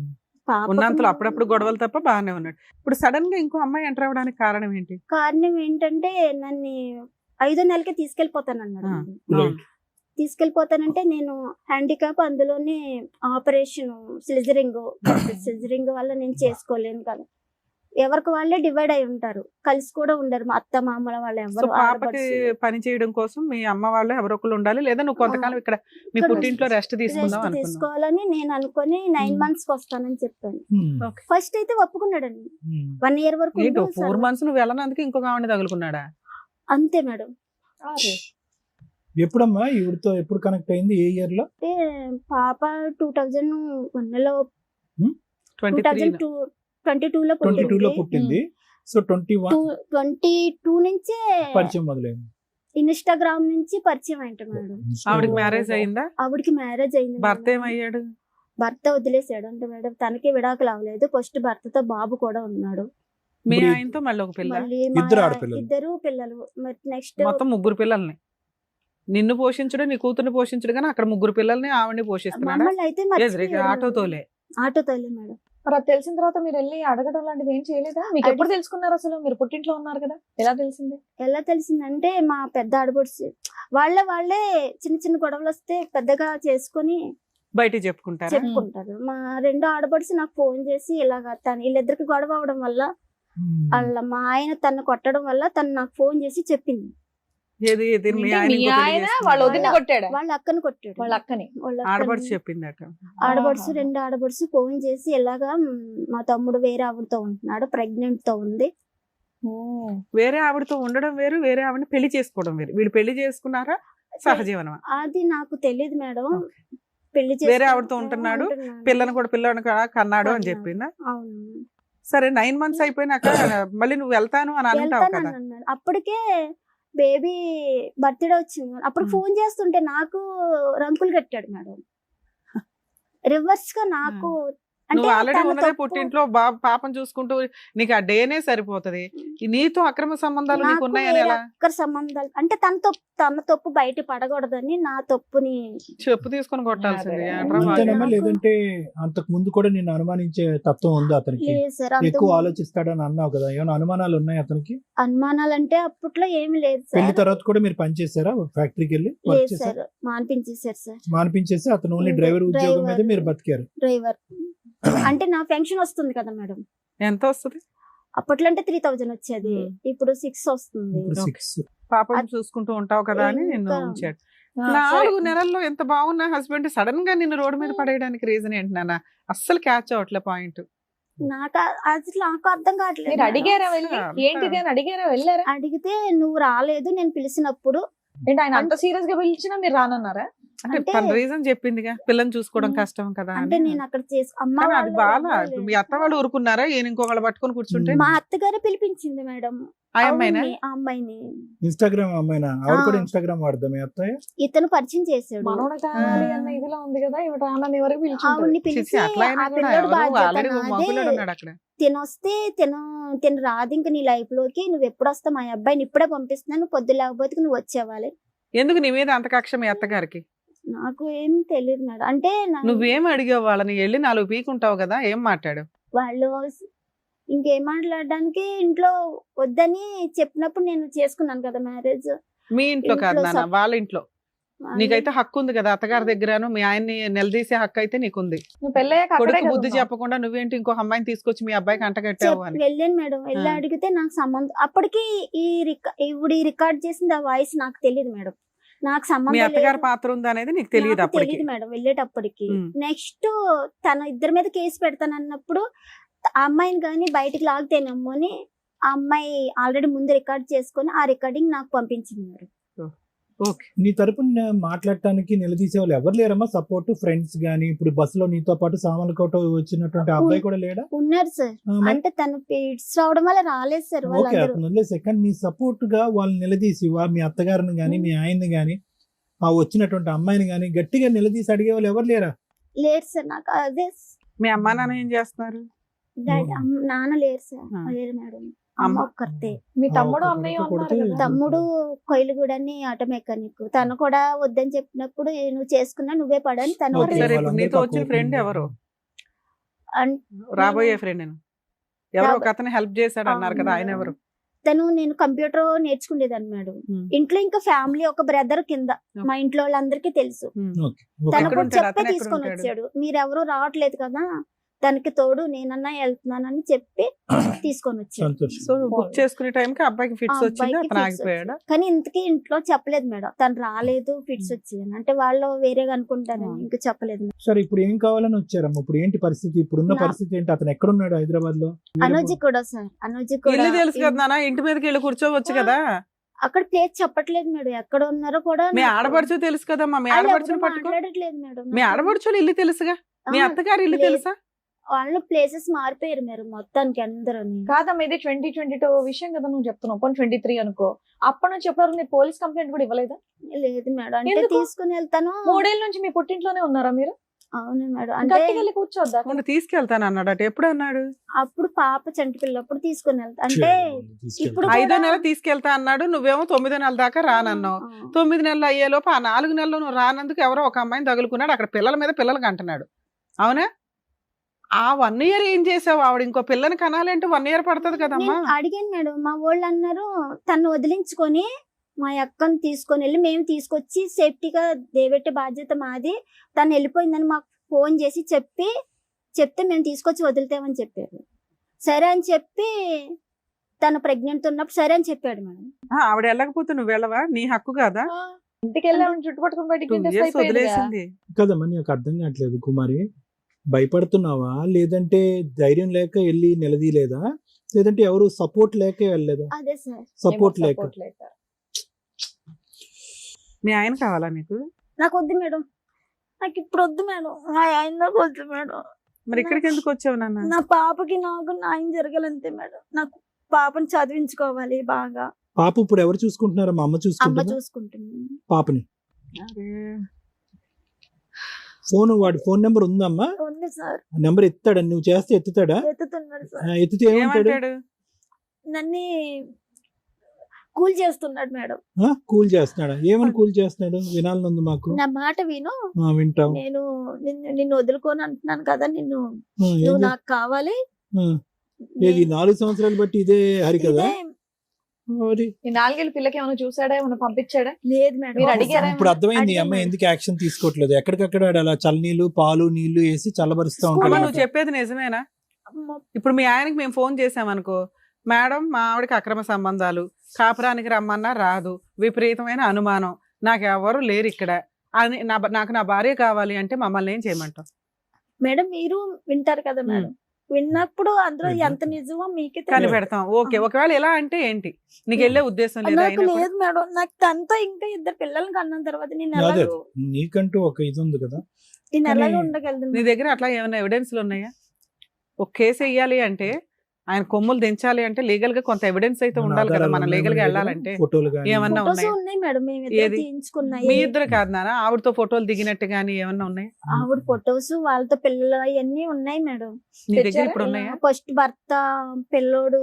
పాపకు ఉన్నంతలో అప్పుడప్పుడు గొడవలు తప్ప బానే ఉన్నాడు. ఇప్పుడు సడన్ గా ఇంకో అమ్మాయి ఎంటర్ అవ్వడానికి కారణం ఏంటి? కారణం ఏంటంటే నన్ను 5వ నెలకే తీసుకెళ్లిపోతానన్నాడు. Right. తీసుకెళ్లిపోతానంటే నేను హ్యాండిక్యాప్, అందులోనే ఆపరేషన్ సిజరింగ్ వల్ల నేను చేసుకోలేను కదా. ఎవరికి వాళ్ళే డివైడ్ అయి ఉంటారు, కలిసి కూడా ఉండరు. మా అత్త మామల వాళ్ళు సో ఎవరు పాపకి పని చేయడం కోసం మీ అమ్మ వాళ్ళు ఎవరో ఒకరు ఉండాలి, లేదా నువ్వు కొంతకాలం ఇక్కడ మీ ఇక్కడ పుట్టింట్లో రెస్ట్ తీసుకుందాం రెస్ట్ అనుకున్నావు. తీసుకోవాలని నేను అనుకుని 9 months కి వస్తానని చెప్పాను. Hmm. ఫస్ట్ అయితే ఒప్పుకున్నాడండి. Hmm. 1 year వరకు ఏంటో ఉండు 4 సార్. months నువ్వు వెళ్ళనందుకు ఇంకొక ఆవిడ తగులుకున్నాడా? అంతే మేడం. ఎప్పుడమ్మా ఈవిడతో ఎప్పుడు కనెక్ట్ అయింది? ఏ ఇయర్ లో? అంటే పాప 2001 లో 23 2022 లో 22 లో పుట్టింది. పుట్టింది. సో 21 22 నుంచే పరిచయం మొదలైంది. ఇన్స్టాగ్రామ్ నుంచి పరిచయం అయింట మేడం. ఆవిడకి మ్యారేజ్ అయిందా? ఆవిడకి మ్యారేజ్ అయింది భర్త మేడం. ఏమయ్యాడు? భర్త వదిలేసాడు అంటే మేడం. తనకి విడాకులు అవ్వలేదు. ఫస్ట్ భర్తతో బాబు కూడా ఉన్నాడు. మీ ఇప్పుడు ఆయనతో మళ్ళీ ఒక పిల్ల? మళ్ళీ ఇద్దరు ఆడపిల్లలు. ఇద్దరు పిల్లలు. మరి నెక్స్ట్ మొత్తం 3 పిల్లల్ని నిన్ను పోషించడు, నీ కూతుర్ని పోషించడు, కానీ అక్కడ 3 పిల్లల్ని ఆవిడని పోషిస్తున్నాడా? మమ్మల్ని అయితే ఆటోతోలే. ఆటోతోలే మేడం. మరి అది తెలిసిన తర్వాత మీరు వెళ్ళి అడగడం లాంటిది ఏం చేయలేదా? మీకు ఎప్పుడు తెలుసుకున్నారు అసలు? మీరు పుట్టింట్లో ఉన్నారు కదా, ఎలా తెలిసింది? ఎలా తెలిసిందంటే మా పెద్ద ఆడబడుచు వాళ్ళే చిన్న చిన్న గొడవలు వస్తే పెద్దగా చేసుకొని బయట చెప్పుకుంటారా? చెప్పుకుంటారు. మా 2వ ఆడబడుచు నాకు ఫోన్ చేసి ఇలాగా వీళ్ళిద్దరికి గొడవ అవడం వల్ల వాళ్ళ మా ఆయన తను కొట్టడం వల్ల తను నాకు ఫోన్ చేసి చెప్పింది. ఏది ఏది మీ ఏంటి, ఆయన మీ ఇంకో పెళ్లి ఆయన చేసుకున్నాడా? వాళ్ళ వదిన కొట్టాడా? వాళ్ళ అక్కని కొట్టాడు. వాళ్ళ అక్కని. ఆడపడుచు చెప్పిందట. ఆడబడుచు 2 ఆడబడుచు ఫోన్ చేసి ఇలాగా మా తమ్ముడు వేరే ఆవిడతో ఉంటున్నాడు, ప్రెగ్నెంట్ తో ఉంది. వేరే ఆవిడతో ఉండడం వేరు, వేరే ఆవిడని పెళ్లి చేసుకోవడం వేరు. వీళ్ళు పెళ్లి చేసుకున్నారా? సహజీవనమా? అది నాకు తెలియదు మేడం. Okay. పెళ్లి వేరే ఆవిడతో ఉంటున్నాడు, పిల్లని కూడా కన్నాడు అని చెప్పిందా? అవును. సరే 9 months అయిపోయినాక మళ్ళీ నువ్వు వెళ్తాను అని అంటావు కదా. వెళ్తానన్నాను మేడం. అప్పటికే బేబీ బర్త్డే వచ్చింది. అప్పుడు ఫోన్ చేస్తుంటే నాకు రంకులు కట్టాడు మేడం. రివర్స్ గా నాకు నువ్వు ఆల్రెడీ తన ఉన్నదే తప్పు. పుట్టింట్లో పాపం చూసుకుంటూ నీకు ఆ డేనే సరిపోతది. నీతో అక్రమ సంబంధాలు నీకు నాకు ఉన్నాయని ఎలా? ఒక్కరి సంబంధాలు అంటే తన తప్పు బయట పడకూడదని నా తప్పుని చెప్పు తీసుకొని కొట్టాల్సింది. అదే. ఏంట్రా బాబు? అంతేనమ్మా, నాకు- లేదంటే అంతకు ముందు కూడా నిన్ను అనుమానించే తత్వం ఉంది అతనికి? లేదు సార్. ఎక్కువ ఆలోచిస్తాడని అన్నావు కదా, ఏమైనా అనుమానాలు ఉన్నాయి అతనికి? అనుమానాలంటే అప్పట్లో ఏమి లేదు పెళ్లి సార్. తర్వాత కూడా మీరు పని చేశారా? ఫ్యాక్టరీకి వెళ్ళి వర్క్ లేదు చేశారా? Sir, మానిపించేశారు sir. మానిపించేసి అతను ఓన్లీ డ్రైవర్ ఉద్యోగం మీద డ్రైవర్. మీరు బతికారు. డ్రైవర్ అంటే నా పెన్షన్ వస్తుంది కదా మేడం. ఎంత వస్తుంది? అప్పట్లో అంటే 3000 వచ్చేది, ఇప్పుడు 6 వస్తుంది. ఇప్పుడు Okay. 6. పాపం చూసుకుంటూ ఉంటావు కదా అని నిన్ను ఇంకా- ఉంచాడు. ఆ, 4 సరే. నెలల్లో ఎంత బాగున్నా హస్బెండ్ సడన్ గా నిన్ను రోడ్డు మీద పడేయడానికి రీజన్ ఏంటి నాన్న? అస్సలు క్యాచ్ అవట్లే పాయింట్. నాకు అసలు నాకు అర్థం కావట్లేదు మీరు మేడం. అడిగారా వెళ్ళి అంతా. ఏంటిది అని అడిగారా? వెళ్ళారా? అడిగితే నువ్వు రాలేదు నేను పిలిచినప్పుడు. ఏంటి ఆయన అంత సీరియస్ గా పిలిచినా మీరు రానన్నారా? అంటే అంటే- తన రీజన్ చెప్పిందిగా, పిల్లని చూసుకోవడం కష్టం కదా అంటే అని. నేను అక్కడ అమ్మ కానీ అది వాళ్ళు బాగా రాలేదు. మీ అత్త వాళ్ళు ఊరుకున్నారా? ఈయన ఇంకొకళ్ళు పట్టుకొని కూర్చుంటే మా అత్తగారే పిలిపించింది మేడం. ఆ అమ్మాయినా? అవును, ఆ అమ్మాయిని ఇన్స్టాగ్రామ్ అమ్మాయినా? ఆవిడ కూడా ఆ. ఇన్స్టాగ్రామ్ వాడదా మీ అత్తయ్య? ఇతను పరిచయం చేశాడు. మనోడ కావాలి అన్న ఇదిలో ఉంది కదా, ఇవి రానని వరకు పిలిచి ఆవిడ్ని చిచ్చి, పిలిచి అట్లా అయినా ఆ కూడా పిల్లడు బాధ్యత ఆల్రెడీ మగపిల్లడు నాదే. ఉన్నాడు అక్కడ. తినొస్తే తిను రాదు ఇంక నీ లైఫ్ లోకి. నువ్వు ఎప్పుడు వస్తావు? మా అబ్బాయిని ఇప్పుడే పంపిస్తున్నాను, పొద్దు లేకపోతే నువ్వు వచ్చేవాలి. ఎందుకు నీ మీద అంత కక్ష మీ అత్తగారికి? నాకు ఏం తెలియదు మేడం. అంటే నువ్వేం అడిగావు వాళ్ళని? వెళ్ళి 4 పీకుంటావు కదా, ఏం మాట్లాడు? వాళ్ళు ఇంకేం మాట్లాడడానికి ఇంట్లో వద్దని చెప్పినప్పుడు నేను చేసుకున్నాను కదా మ్యారేజ్. మీ ఇంట్లో కాదు ఇంట్లో నాన్న, వాళ్ళ ఇంట్లో. నీకైతే హక్కు ఉంది కదా అత్తగారి దగ్గరను మీ ఆయన్ని నిలదీసే హక్కు అయితే నీకుంది. నువ్వు పెళ్ళయ్యాక అక్కడే కొడుకు కదా బుద్ధి ఉన్నావు. చెప్పకుండా నువ్వేంటి ఇంకో అమ్మాయిని తీసుకొచ్చి మీ అబ్బాయికి అంటగట్టావు అని. వెళ్ళాను మేడం, వెళ్ళి అడిగితే నాకు సంబంధం అప్పటికి ఇప్పుడు ఈ రికార్డ్ చేసింది ఆ వాయిస్ నాకు తెలియదు మేడం. నాకు మీ సంబంధం అత్తగారి లేదు. పాత్ర ఉంది అనేది నీకు తెలియదు నాకు అప్పటికి. తెలియదు మేడం వెళ్ళేటప్పటికి. ఉమ్. నెక్స్ట్ తన ఇద్దరి మీద కేసు పెడతానన్నప్పుడు ఆ అమ్మాయిని కానీ బయటికి లాగితేనేమో అని ఆ అమ్మాయి ఆల్రెడీ ముందు రికార్డ్ చేసుకొని ఆ రికార్డింగ్ నాకు పంపించింది మేడం. ఓకే. నీ తరపున మాట్లాడటానికి నిలదీసే వాళ్ళు ఎవరు లేరమ్మా? సపోర్ట్ ఫ్రెండ్స్ గానీ, ఇప్పుడు బస్సులో నీతో పాటు సామాన్లకోట వచ్చినటువంటి ఆ అబ్బాయి కూడా లేడా? ఉన్నారు సార్, అంటే తను పీడ్స్ రావడం వల్ల రాలేదు సార్ ఓకే, వాళ్ళందరూ. అతను వదిలేసే. కానీ నీ సపోర్ట్ గా వాళ్ళని నిలదీసి మీ అత్తగారిని గానీ మీ ఆయన్ని గానీ ఆ వచ్చినటువంటి అమ్మాయిని గానీ గట్టిగా నిలదీసి అడిగే వాళ్ళు ఎవరు లేరా? లేరు సార్. నాకు అదే మీ అమ్మా నాన్న ఏం చేస్తున్నారు? నాన్న లేరు సార్. ఆ. లేరు మేడం, అమ్మ ఒక్కరితే. మీ తమ్ముడు ఒక అన్నయ్య కొడుకు ఉన్నారు కొడితే కదా. తమ్ముడు కొయిలుగూడని ఆటో మెకానిక్. తను కూడా వద్దని చెప్పినప్పుడు నువ్వు చేసుకున్నా నువ్వే పడని తను ఓకే, సరే, ఇప్పుడు వాళ్ళందరికీ నీతో ఒక వచ్చిన కోపం ఫ్రెండ్ ఉంది. ఎవరు? అన్- రాబోయే ఫ్రెండ్ ఎవరో రాబో- ఒక అతను హెల్ప్ చేశాడు అన్నారు కదా, ఆయన ఎవరు? తను నేను కంప్యూటర్ నేర్చుకునేదాన్ని మేడం. ఉమ్. ఇంట్లో ఇంకా ఫ్యామిలీ ఒక బ్రదర్ కింద మా ఇంట్లో వాళ్ళందరికీ తెలుసు. Okay, okay. తను ఎక్కడ కూడా ఉంటాడు? చెప్పే అతను ఎక్కడ తీసుకొని ఉంటాడు? వచ్చాడు. మీరెవరూ రావట్లేదు కదా, తనకి తోడు నేనన్నా వెళ్తున్నానని చెప్పి తీసుకొని వచ్చాడు. సంతోషం. సో బుక్ చేసుకునే టైంకి అబ్బాయికి ఆ ఫిట్స్ వచ్చింది, అబ్బాయికి అతను fits ఆగిపోయాడా? వచ్చాయి. కానీ ఇంతకీ ఇంట్లో చెప్పలేదు మేడం, తను రాలేదు ఫిట్స్ వచ్చాయని. అంటే వాళ్ళు వేరేగా అనుకుంటారని ఇంకా చెప్పలేదు మేడం. సరే, ఇప్పుడు ఏం కావాలని వచ్చారమ్మా? ఇప్పుడు ఏంటి పరిస్థితి? ఇప్పుడున్న నా- పరిస్థితి ఏంటి? అతను ఎక్కడున్నాడు హైదరాబాద్ లో? అనుజి కూడా సార్, అనుజి ఇల్లు కూడా తెలుసు కదా నాన్న, ఇంటి మీదకి వెళ్ళి కూర్చోవచ్చు కదా. అక్కడ ప్లేస్ చెప్పట్లేదు మేడం, ఎక్కడ ఉన్నారో కూడా మీ నాకు- ఆడపడుచు తెలుసు కదమ్మా, మీ వాళ్ళు ఆడపడుచుని ఎవరు పట్టుకో. మాట్లాడట్లేదు మేడం. మీ నాకు- ఆడపడుచులు ఇల్లు తెలుసుగా, మీ ఆ, అత్తగారి ఇల్లు లేదు. తెలుసా? వాళ్ళు ప్లేసెస్ మారిపోయారు మీరు మొత్తానికి అందరూ. కాదమ్మా, ఇది 2022 విషయం కదా నువ్వు చెప్తున్నావు. 23 అనుకో. అప్పటి నుంచి ఎప్పటివరకు మీరు పోలీస్ కంప్లైంట్ కూడా ఇవ్వలేదా? లేదు మేడం, అంటే ఎందుకు? తీసుకుని వెళ్తాను. 3 ఏళ్ళ నుంచి మీ పుట్టింట్లోనే ఉన్నారా మీరు? అవును మేడం, అంటే గట్టిగా వెళ్ళి కూర్చోద్దా? మొన్న తీసుకెళ్తాను అన్నాడట, ఎప్పుడు అన్నాడు? అప్పుడు పాప చంటి పిల్లప్పుడు తీసుకుని వెళ్తా. అంటే ఇప్పుడు 5వ కూడా- నెల తీసుకెళ్తా అన్నాడు, నువ్వేమో 9వ నెల దాకా రానన్నావు. ఆ, 9 నెలలు అయ్యేలోపు ఆ 4 నెలలు నువ్వు రానందుకు ఎవరో ఒక అమ్మాయిని తగులుకున్నాడు. అక్కడ పిల్లల మీద పిల్లలకి అంటున్నాడు, అవునా? ఆ 1 ఇయర్ ఏం చేసావు? ఆవిడ ఇంకో పిల్లని కనాలంటే 1 ఇయర్ పడుతుంది కదమ్మా. నేను అడిగాను మేడం, మా వాళ్ళు అన్నారు తను వదిలించుకొని మా అక్కను తీసుకొని వెళ్ళి మేము తీసుకొచ్చి సేఫ్టీగా దేవెట్టే బాధ్యత మాది. తను వెళ్ళిపోయిందని మాకు ఫోన్ చేసి చెప్తే మేము తీసుకొచ్చి వదులుతామని చెప్పారు. సరే అని చెప్పి తను ప్రెగ్నెంట్ ఉన్నప్పుడు సరే అని చెప్పాడు మేడం. ఆవిడ వెళ్ళకపోతే నువ్వు వెళ్ళవా? నీ హక్కు కాదా? ఇంటికి వెళ్ళి చుట్టుపట్టుకుని బయటికి 2 గెంటేస్తే ఇయర్స్ అయిపోయేదిగా. వదిలేసింది. కదమ్మా, నీకు అర్థం కావట్లేదు కుమారి. భయపడుతున్నావా, లేదంటే ధైర్యం లేక వెళ్ళి నిలదీయలేదా, లేదంటే ఎవరు సపోర్ట్ లేక వెళ్ళలేదా? అదే సార్, సపోర్ట్ లేక. Support లేక. మీ ఆయన కావాలా నీకు? నాకు వద్దు మేడం, నాకు ఇప్పుడు వద్దు మేడం, మా ఆయన నాకు వద్దు మేడం. మరి ఇక్కడికి ఎందుకు వచ్చావు నాన్న? నా పాపకి నాకు న్యాయం జరగాలంతే మేడం. నాకు పాపని చదివించుకోవాలి బాగా. పాప ఇప్పుడు ఎవరు చూసుకుంటున్నారా? మా అమ్మ అమ్మ చూసుకుంటున్నా చూసుకుంటుంది. పాపని. అరే, వాడి ఫోన్ నెంబర్ ఉందమ్మా? ఉంది సార్, నెంబర్ ఎత్తాడా? నువ్వు చేస్తే ఎత్తుతాడా? ఎత్తుతున్నాడు సార్. ఎత్తితే ఏమంటాడు? ఏమంటాడు? నన్ను కూల్ చేస్తున్నాడు మేడం. కూల్ చేస్తున్నాడా? ఏమని కూల్ చేస్తున్నాడు? వినాలని ఉంది మాకు. నా మాట విను, వింటాం. నేను నిన్ను వదులుకోని అంటున్నాను కదా, నువ్వు ఏం నాకు కావాలి. ఏది 4 సంవత్సరాలు బట్టి ఇదే హరి కదా? ఇదే- మరి ఈ 4 ఏళ్ళ పిల్లకి ఏమైనా చూసాడా, ఏమైనా పంపించాడా? లేదు మేడం. మీరు అడిగారా? ఇప్పుడు అర్థమైంది ఈ అడిగాను అమ్మాయి మేడం. ఎందుకు యాక్షన్ తీసుకోవట్లేదు. ఎక్కడికక్కడ ఆడు అలా చల్లనీళ్ళు పాలు నీళ్లు వేసి చల్లబరుస్తా అమ్మ, ఉంటాడు. నువ్వు చెప్పేది నిజమేనా? అమ్మ, ఇప్పుడు మీ ఆయనకి మేము ఫోన్ చేసామనుకో, మేడం మా ఆవిడకి అక్రమ సంబంధాలు, కాపురానికి రమ్మన్నా రాదు, విపరీతమైన అనుమానం, నాకు ఎవరు లేరు ఇక్కడ అని నాకు నా భార్య కావాలి అంటే మమ్మల్ని ఏం చేయమంటావు? మేడం మీరు వింటారు కదా మేడం, విన్నప్పుడు అందులో ఏంటి? ఎంత నిజమో మీకే తెలియదు. కనిపెడతాం. ఓకే, ఒకవేళ ఎలా అంటే ఏంటి? నీకు వెళ్ళే ఉద్దేశం లేదా? నాకు అయినా కూడా? లేదు మేడం, నాకు తనతో ఇంకా 2 పిల్లల్ని కన్న తర్వాత నేను అదే ఎలాగో నీకంటూ ఒక ఇది ఉంది కదా. నేను కానీ ఎలాగో నీ ఉండగలను. దగ్గర అట్లా ఏమైనా ఎవిడెన్స్లు ఉన్నాయా? ఒక కేసు వేయాలి అంటే, ఆయన కొమ్ములు దించాలి అంటే లీగల్ గా కొంత ఎవిడెన్స్ అయితే ఉండాలి కదా. మనం లీగల్ గా వెళ్ళాలంటే ఫోటోలు కానీ ఏమన్నా ఫొటోస్ ఉన్నాయా? ఉన్నాయి మేడం, మేము ఇద్దరు ఏది? తీయించుకున్నాయి. మీ ఇద్దరు కాదు నాన్న, ఆవిడతో ఫోటోలు దిగినట్టు గానీ ఏమన్నా ఉన్నాయి? ఆవిడ ఫొటోస్ వాళ్ళతో పిల్లలు అవన్నీ ఉన్నాయి మేడం. నీ దగ్గర తెచ్చారా? ఇప్పుడు ఉన్నాయా? ఫస్ట్ భర్త పిల్లోడు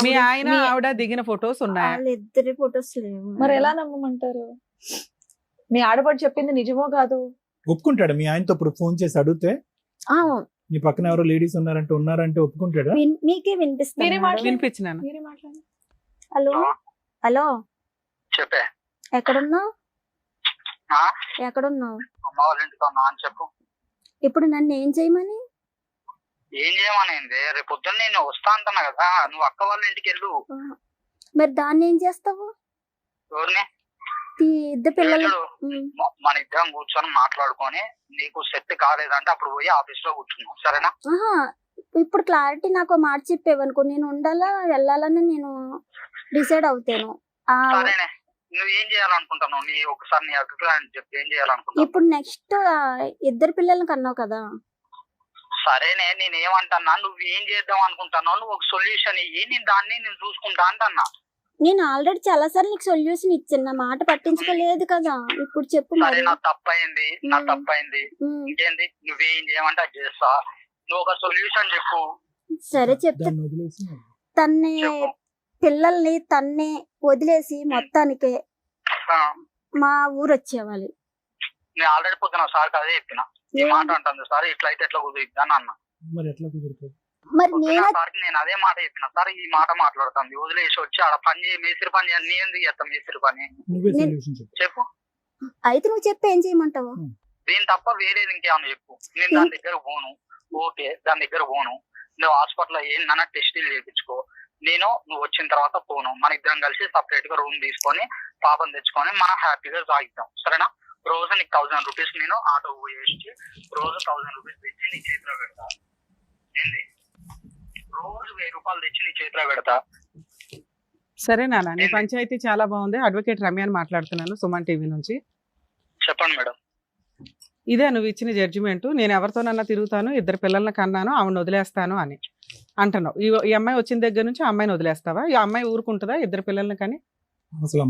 మీ ఆయన ఆవిడ దిగిన ఫొటోస్ ఉన్నాయా? వాళ్ళిద్దరి ఫొటోస్ లేవు. మరి ఎలా నమ్మమంటారు? మీ ఆడపడి చెప్పింది నిజమో కాదు? ఒప్పుకుంటాడు మీ ఆయనతో ఇప్పుడు ఫోన్ చేసి అడిగితే? ఆ, నీ పక్కన ఎవరో లేడీస్ ఉన్నారంటే ఒప్పుకుంటాడా? మీకే వినిపిస్తుంది మీరే మేడం. మాట్లాడండి. వినిపించినాను. మీరే మాట్లాడండి. హలో హలో, చెప్పే. ఎక్కడున్నావు? ఆ? ఎక్కడున్నావు? అమ్మ వాళ్ళ ఇంటికి ఉన్నా అని చెప్పు. ఇప్పుడు నన్ను ఏం చేయమని? ఏం చేయమనేది? రేపు పొద్దున్న నేను వస్తా అంటున్నా కదా, నువ్వు అక్క వాళ్ళ ఇంటికి వెళ్ళు. మరి దాన్ని ఏం చేస్తావు? ఎవరిని? ఈ ఇద్దరు పిల్లలు. చూడు, మన ఇద్దరం కూర్చొని మాట్లాడుకొని నీకు సెట్ కాలేదంటే అప్పుడు పోయి ఆఫీస్ లో కూర్చున్నాం, సరేనా? ఆహా, ఇప్పుడు క్లారిటీ నాకు మాట చెప్పేవనుకో, నేను ఉండాలా వెళ్ళాలని నేను డిసైడ్ అవుతాను. సరేనే, నువ్వేం చేయాలనుకుంటున్నావు? నీ ఒకసారి నీ అభిప్రాయం చెప్పి ఏం చేయాలనుకుంటున్నావు? ఇప్పుడు నెక్స్ట్ ఇద్దరు పిల్లలకి అన్నావు కదా. సరేనే, నేను ఏమంటున్నా, నువ్వు ఏం చేద్దాం అనుకుంటున్నావు? నువ్వు ఒక సొల్యూషన్ ఇయ్యి, నేను చూసుకుంటా అంటన్నా. నేను ఆల్రెడీ చాలా సార్లు నీకు సొల్యూషన్ ఇచ్చాను, నా మాట పట్టించుకోలేదు కదా. ఇప్పుడు చెప్పు సరే, మరి. నా తప్పైంది. ఇంకేంది? నువ్వేం చేయమంటే అది చేస్తా. నువ్వు ఒక సొల్యూషన్ చెప్పు. సరే చెప్తా. దాన్ని వదిలేసి తన్నే చెప్పు. పిల్లల్ని తన్నే వదిలేసి మొత్తానికే ఆ, మా ఊరు వచ్చేవాలి. నేను ఆల్రెడీ పొద్దున సార్ అదే చెప్పిన. ఈ మాట అంటుంది సార్, ఇట్లా అయితే ఎట్లా కుదురుద్ది అని అన్న. మరి ఎట్లా కుదురుతుంది? మరి పొద్దున్న సార్కి నేను అదే మాట చెప్పిన. సార్ ఈ మాట మాట్లాడుతుంది, వదిలేసి వచ్చి ఆడ పని చేయి, మేస్త్రి పని చేయాలి. నేను ఎందుకు చేస్తాను మేస్త్రి పని? నువ్వే సొల్యూషన్ చెప్పు. చెప్పు. అయితే నువ్వు చెప్పి ఏం చేయమంటావు? దీని తప్ప వేరేది ఇంకేమన్నా చెప్పు. నేను దాని దగ్గర పోను. ఓకే, దాని దగ్గర పోను. నువ్వు హాస్పిటల్లో ఏందన్నా టెస్టులు చేయించుకో. నువ్వు వచ్చిన తర్వాత పోను. మన ఇద్దరం కలిసి సపరేట్ గా రూమ్ తీసుకొని పాపం తెచ్చుకొని మనం హ్యాపీగా సాగిద్దాం, సరేనా? రోజు నీకు 1000 రూపీస్ నేను ఆటో పోయేసి రోజు 1000 రూపీస్ తెచ్చి నీ చేతిలో పెడతా. ఏంది? రోజు 1000 రూపాయలు తెచ్చి నీ చేతిలో పెడతా. సరే నాన్న, నీ పంచాయతీ చాలా బాగుంది. అడ్వకేట్ రమ్య అని మాట్లాడుతున్నాను, సుమన్ టీవీ నుంచి. చెప్పండి మేడం. ఇదే నువ్వు ఇచ్చిన జడ్జిమెంట్. నేను ఎవరితోనన్నా తిరుగుతాను, ఇద్దరు పిల్లల్ని కన్నాను, ఆవిడని వదిలేస్తాను అని అంటున్నావు. ఈ అమ్మాయి వచ్చిన దగ్గర నుంచి ఆ అమ్మాయిని వదిలేస్తావా? ఈ అమ్మాయి ఊరుకుంటుందా ఇద్దరు పిల్లల్ని కానీ? అసలు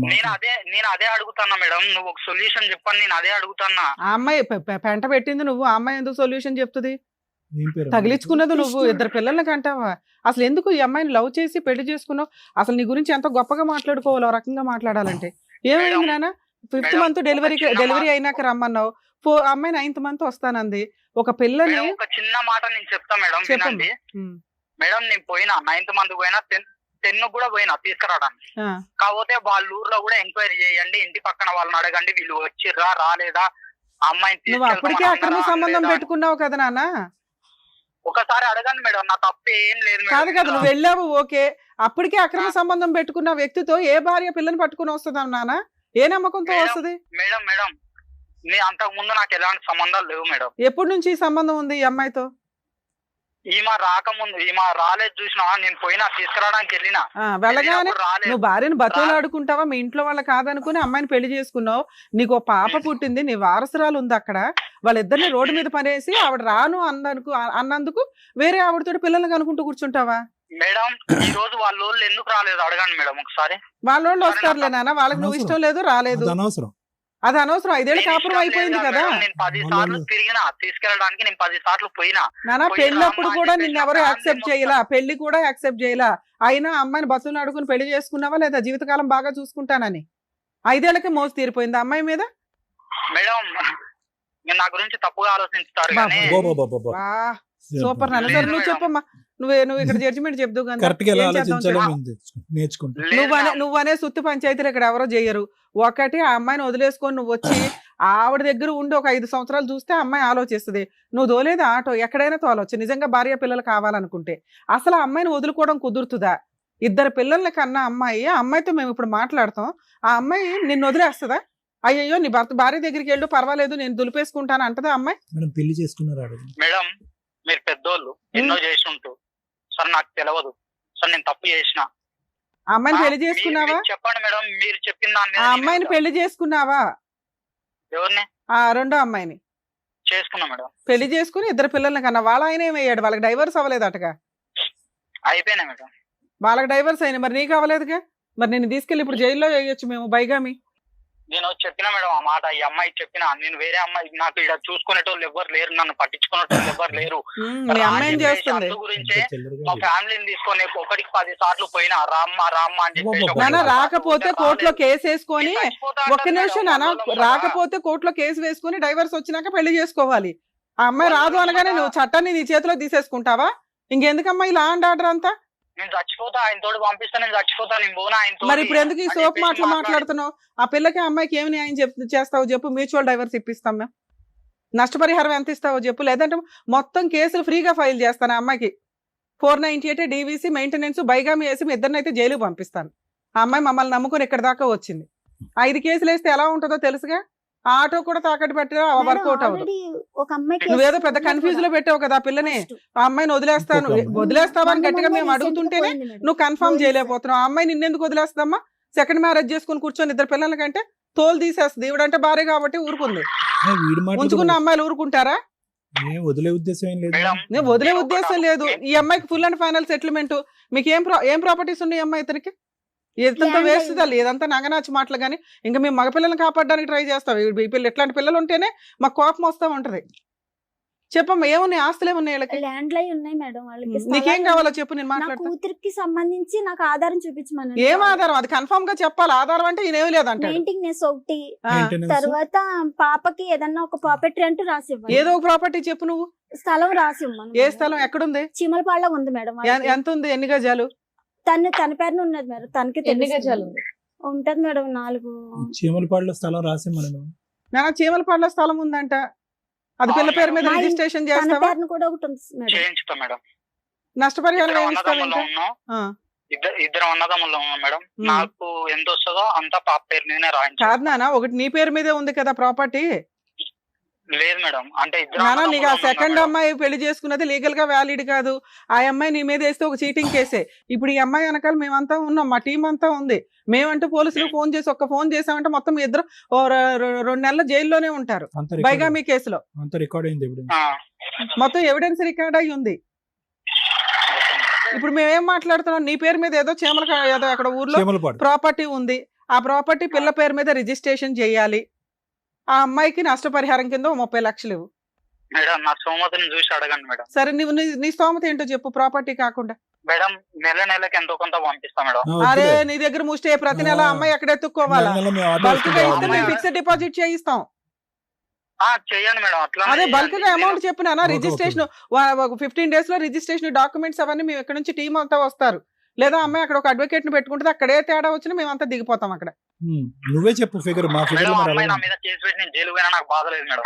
నేను అదే అడుగుతున్నా మేడం. నువ్వు ఒక సొల్యూషన్ చెప్పండి, నేను అదే అడుగుతున్నా. ఆ అమ్మాయి పెంట పెట్టింది నువ్వు, ఆ అమ్మాయి ఎందుకు సొల్యూషన్ చెప్తుంది? ఏం పేరు? తగిలించుకున్నది నువ్వు, ఇద్దరు పిల్లల్ని కంటావా? అసలు ఎందుకు ఈ అమ్మాయిని లవ్ చేసి పెళ్లి చేసుకున్నావు? అసలు నీ గురించి ఎంత గొప్పగా మాట్లాడుకోవాలి, ఓ రకంగా మాట్లాడాలంటే. ఏమైంది నాన్న? 5th మంత్ డెలివరీ అయినాక రమ్మన్నావు. అమ్మాయి 9th మంత్ వస్తానంది. ఒక పిల్లని ఒక చిన్న మాట నేను చెప్తా మేడం, వినండి. మేడం, నేను పోయినా 9th మంత్ పోయినా, 10 కూడా పోయినా తీసుకురావడానికి. కాకపోతే వాళ్ళ ఊర్లో కూడా ఎంక్వైరీ చేయండి, ఇంటి పక్కన వాళ్ళని అడగండి, వీళ్ళు వచ్చిర్రా రాలేదా, అమ్మాయిని నువ్వు అప్పటికే అక్రమ సంబంధం పెట్టుకున్నావు కదా నాన్న. ఒకసారి అడగండి మేడం, నా తప్పు ఏం లేదు కాదు కదా, నువ్వు వెళ్ళావు ఓకే. అప్పటికే అక్రమ సంబంధం పెట్టుకున్న వ్యక్తితో ఏ భార్య పిల్లని పట్టుకుని వస్తుందా నాన్న? ఏ నమ్మకంతో వస్తుంది? మేడం నేను అంతకు ముందు నాకు ఎలాంటి సంబంధాలు లేవు మేడం. ఎప్పటి నుంచి ఈ సంబంధం ఉంది ఈ అమ్మాయితో? ఈమె రాకముందు, ఈమె రాలేదు చూసినా, నేను పోయినా తీసుకురావడానికి వెళ్ళినా. వెళ్ళగానే నువ్వు భార్యను బతులాడుకుంటావా? మీ ఇంట్లో వాళ్ళ కాదనుకుని అమ్మాయిని పెళ్లి చేసుకున్నావు. నీకు ఓ పాప పుట్టింది, నీ వారసురాలు ఉంది అక్కడ. వాళ్ళిద్దరిని రోడ్డు మీద పడేసి ఆవిడ రాను అన్నందుకు వేరే ఆవిడతో పిల్లల్ని కనుకుంటూ కూర్చుంటావా? మేడం, ఈ రోజు వాళ్ళ వాళ్ళు ఎందుకు రాలేదు అడగండి మేడం ఒకసారి. వాళ్ళోళ్ళు వస్తారులే నాన్న, వాళ్ళకి నువ్వు ఇష్టం లేదు రాలేదు, అనవసరం. అది అనవసరం. 5 ఏళ్ళ కాపురం అయిపోయింది కదా. నేను 10 సార్లు తిరిగినా, తీసుకెళ్ళడానికి నేను 10 సార్లు పోయినా. నాన్న పెళ్ళప్పుడు కూడా నిన్ను ఎవరు యాక్సెప్ట్ చేయలా, పెళ్లి కూడా యాక్సెప్ట్ చేయలా. అయినా అమ్మాయిని బస్సులు అడుగుని పెళ్లి చేసుకున్నావా లేదా? జీవితకాలం బాగా చూసుకుంటానని 5 ఏళ్ళకే మోసు తీరిపోయింది అమ్మాయి మీద. మేడం, మీరు నా గురించి తప్పుగా ఆలోచిస్తారు. సూపర్ నాన్న. సరే నువ్వు చెప్పమ్మా, నువ్వు ఇక్కడ జడ్జిమెంట్ చెప్దు కానీ నువ్వనే సుత్తి పంచాయతీలు ఇక్కడ ఎవరో చెయ్యరు. ఒకటి ఆ అమ్మాయిని వదిలేసుకొని నువ్వు వచ్చి ఆవిడ దగ్గర ఉండి ఒక 5 సంవత్సరాలు చూస్తే అమ్మాయి ఆలోచిస్తుంది. నువ్వు తోలేదు ఆటో, ఎక్కడైనా తోలవచ్చు నిజంగా భార్య పిల్లలు కావాలనుకుంటే. అసలు ఆ అమ్మాయిని వదులుకోవడం కుదురుతుందా? 2 పిల్లల్ని కన్నా అమ్మాయి, ఆ అమ్మాయితో మేము ఇప్పుడు మాట్లాడతాం. ఆ అమ్మాయి నిన్ను వదిలేస్తుందా? అయ్యో నీ భార్య దగ్గరికి వెళ్ళు, పర్వాలేదు నేను దులిపేసుకుంటాను అంటదా అమ్మాయి? పెళ్లి చేసుకున్నారు మేడం, మీరు పెద్దోళ్ళు ఎన్నో చేసి ఉంటూ సార్, నాకు తెలియదు సార్, నేను తప్పు చేసిన. ఆ అమ్మాయిని పెళ్లి చేసుకున్నావా? చెప్పండి మేడం, మీరు చెప్పిన ఆ అమ్మాయిని పెళ్లి చేసుకున్నావా? ఎవరిని? ఆ రెండో అమ్మాయిని చేసుకున్నా మేడం. పెళ్లి చేసుకుని 2 పిల్లల్ని కన్నా. వాళ్ళ ఆయన ఏమయ్యాడు? వాళ్ళకి డైవర్స్ అవ్వలేదటగా? అయిపోయినా మేడం. వాళ్ళకి డైవర్స్ అయినా, మరి నీకు అవ్వలేదుగా? మరి నేను తీసుకెళ్ళి ఇప్పుడు జైల్లో వేయొచ్చు మేము బైగామి. నేను చెప్పినా మేడం ఆ మాట, ఈ అమ్మాయి చెప్పినా. నేను వేరే అమ్మాయి, నాకు ఇక్కడ చూసుకునేటోళ్ళు ఎవరు లేరు, నన్ను పట్టించుకునేటోళ్ళు ఎవరు లేరు. మీ అమ్మాయి ఏం చేస్తుంది? గురించే మా ఫ్యామిలీని తీసుకొని 1కి 10 సార్లు పోయినా రామ్మ అని చెప్పేసి. నాన్న రాకపోతే కోర్టులో కేసు వేసుకొని, ఒక్క నిమిషం నాన్న, రాకపోతే కోర్టులో కేసు వేసుకొని డైవర్స్ వచ్చినాక పెళ్లి చేసుకోవాలి. ఆ అమ్మాయి రాదు అనగానే నువ్వు చట్టాన్ని నీ చేతిలో తీసేసుకుంటావా? ఇంకెందుకమ్మా ఇలా అండ్ ఆర్డర్ అంతా? నేను చచ్చిపోతా, ఆయన తోడు పంపిస్తా, నేను చచ్చిపోతా, నేను పోనా ఆయన మరి ఇప్పుడు ఎందుకు ఈ సోప్ మాటలు మాట్లాడుతున్నావు? ఆ పిల్లకి అమ్మాయికి ఏమి న్యాయం చేస్తావు చెప్పు? మ్యూచువల్ డైవర్స్ ఇప్పిస్తాం మేము. నష్టపరిహారం ఎంత ఇస్తావో చెప్పు, లేదంటే మొత్తం కేసులు ఫ్రీగా ఫైల్ చేస్తాను ఆ అమ్మాయికి. 498 డీవీసీ మెయింటెనెన్స్ బైగామి వేసి మీ ఇద్దరినైతే జైలుకి పంపిస్తాను. ఆ అమ్మాయి మమ్మల్ని నమ్ముకొని ఇక్కడ దాకా వచ్చింది. 5 కేసులు వేస్తే ఎలా ఉంటుందో తెలుసుగా. ఆ ఆటో కూడా తాకట్టు పెట్టినా వర్కౌట్ అవ్వదు. ఒక అమ్మాయికి నువ్వేదో పెద్ద కన్ఫ్యూజ్ లో పెట్టావు కదా ఆ పిల్లని. ఆ అమ్మాయిని వదిలేస్తావా అని గట్టిగా మేము అడుగుతుంటేనే నువ్వు కన్ఫర్మ్ చేయలేకపోతున్నావు. ఆ అమ్మాయి నిన్నెందుకు వదిలేస్తామా? సెకండ్ మ్యారేజ్ చేసుకుని కూర్చొని 2 పిల్లల కంటే తోలు తీసేస్తుంది. ఇవిడంటే భార్య కాబట్టి ఊరుకుంది. ఉంచుకున్న అమ్మాయిలు ఊరుకుంటారా? వదిలే ఉద్దేశం ఏం లేదు. నేను వదిలే ఉద్దేశం లేదు. ఈ అమ్మాయికి ఫుల్ అండ్ ఫైనల్ సెటిల్మెంట్. మీకు ఏం ప్రాపర్టీస్ ఉన్నాయి అమ్మాయి ఇతనికి? ఇదంతా వేస్ట్ తల్లి, ఇదంతా నగనాచి మాటలు. కానీ ఇంకా మేము మగపిల్లల్ని కాపాడడానికి ట్రై చేస్తాం. ఈ పిల్లలు ఇట్లాంటి పిల్లలు ఉంటేనే మాకు కోపం వస్తూ ఉంటది. చెప్పమ్మా, ఏమున్నాయి? ఆస్తులు ఏమున్నాయి వీళ్ళకి? ల్యాండ్ లై ఉన్నాయి మేడం వాళ్ళకి. నీకేం కావాలో చెప్పు, నేను నా మాట్లాడతాను. కూతురికి సంబంధించి నాకు ఆధారం చూపించమని. ఏం ఆధారం? అది కన్ఫర్మ్ గా చెప్పాలి. ఆధారం అంటే ఈయనేమి లేదంట. మెయింటెనెన్స్ ఒకటి, తర్వాత పాపకి ఏదన్నా ఒక ప్రాపర్టీ అంటూ రాసి ఇవ్వాలి. ఏదో ఒక ప్రాపర్టీ చెప్పు నువ్వు. స్థలం రాసి ఇవ్వమను. ఏ స్థలం ఎక్కడుంది? చీమలపాడులో ఉంది మేడం. ఎంత ఉంది? ఎన్ని గజాలు? తన పేరున ఉన్నది మేడం. తనకి ఎన్ని గజాలు ఉంది? ఉంటది మేడం 4. చీమలపాడులో స్థలం రాసి మనం చీమలపాడులో స్థలం ఉందంట. అది పిల్ల పేరు మీద రిజిస్ట్రేషన్ తన చేస్తావా? పేరున కూడా ఒకటి ఉంది మేడం. చేయించుతా మేడం. నష్టపరిహారం ఇద్దరం ఏమి ఇస్తావు అన్నదమ్ములు ఇంకా? ఉన్నాం. ఇద్దరం అన్నదమ్ములు ఉన్నాం మేడం. నాకు ఎంత వస్తుందో అంత పాప పేరు మీదనే రాయించు. కాదు నాన్న, ఒకటి నీ పేరు మీదే ఉంది కదా ప్రాపర్టీ. లేదు మేడం, అంటే ఇద్దరం నాన్న నీకు ఆ అన్నదమ్ములు ఉన్నాం సెకండ్ మేడం. అమ్మాయి పెళ్లి చేసుకున్నది లీగల్ గా వ్యాలిడ్ కాదు. ఆ అమ్మాయి నీ మీద వేస్తే ఒక చీటింగ్ కేసే. ఇప్పుడు ఈ అమ్మాయి వెనకాల మేమంతా ఉన్నాం, మా టీం అంతా ఉంది. మేమంటూ పోలీసులు ఫోన్ చేసి ఫోన్ చేసామంటే మొత్తం మీ ఇద్దరు 2 నెలల జైల్లోనే ఉంటారు బైగామీ కేసులో. అంత రికార్డ్ అయింది ఇప్పుడు. ఆ, మొత్తం ఎవిడెన్స్ రికార్డ్ అయ్యి ఉంది. ఇప్పుడు మేమేం మాట్లాడుతున్నాం? నీ పేరు మీద ఏదో ఏదో అక్కడ ఊర్లో చీమలపాడు ప్రాపర్టీ ఉంది. ఆ ప్రాపర్టీ పిల్ల పేరు మీద రిజిస్ట్రేషన్ చేయాలి. ఆ అమ్మాయికి నష్టపరిహారం కింద 30 లక్షలు ఇవ్వు. మేడం నా సోమతిని చూసి అడగండి మేడం. సరే నువ్వు నీ స్తోమత ఏంటో చెప్పు, ప్రాపర్టీ కాకుండా. మేడం నెలకి ఎంతో కొంత పంపిస్తా మేడం. అరే నీ దగ్గర ముష్టి ప్రతి నెల అమ్మాయి ఎక్కడ ఎత్తుక్కోవాలా? బల్క్ గా ఇస్తే మేము ఫిక్స్డ్ డిపాజిట్ చేయిస్తాం. చేయండి మేడం. అట్లా అదే బల్క్ గా అమౌంట్ చెప్పినా రిజిస్ట్రేషన్ 15 days లో రిజిస్ట్రేషన్ డాక్యుమెంట్స్ అవన్నీ మేము ఇక్కడ నుంచి టీం అంతా వస్తారు. లేదా అమ్మాయి అక్కడ ఒక అడ్వకేట్ ని పెట్టుకుంటే అక్కడే తేడా వచ్చినా మేమంతా దిగిపోతాం అక్కడ. నువ్వే చెప్పు ఫిగర్. మా ఫిగర్ అమ్మాయి నా మీద కేసు పెట్టి నేను జైలు పోయినా నాకు బాధ లేదు మేడం.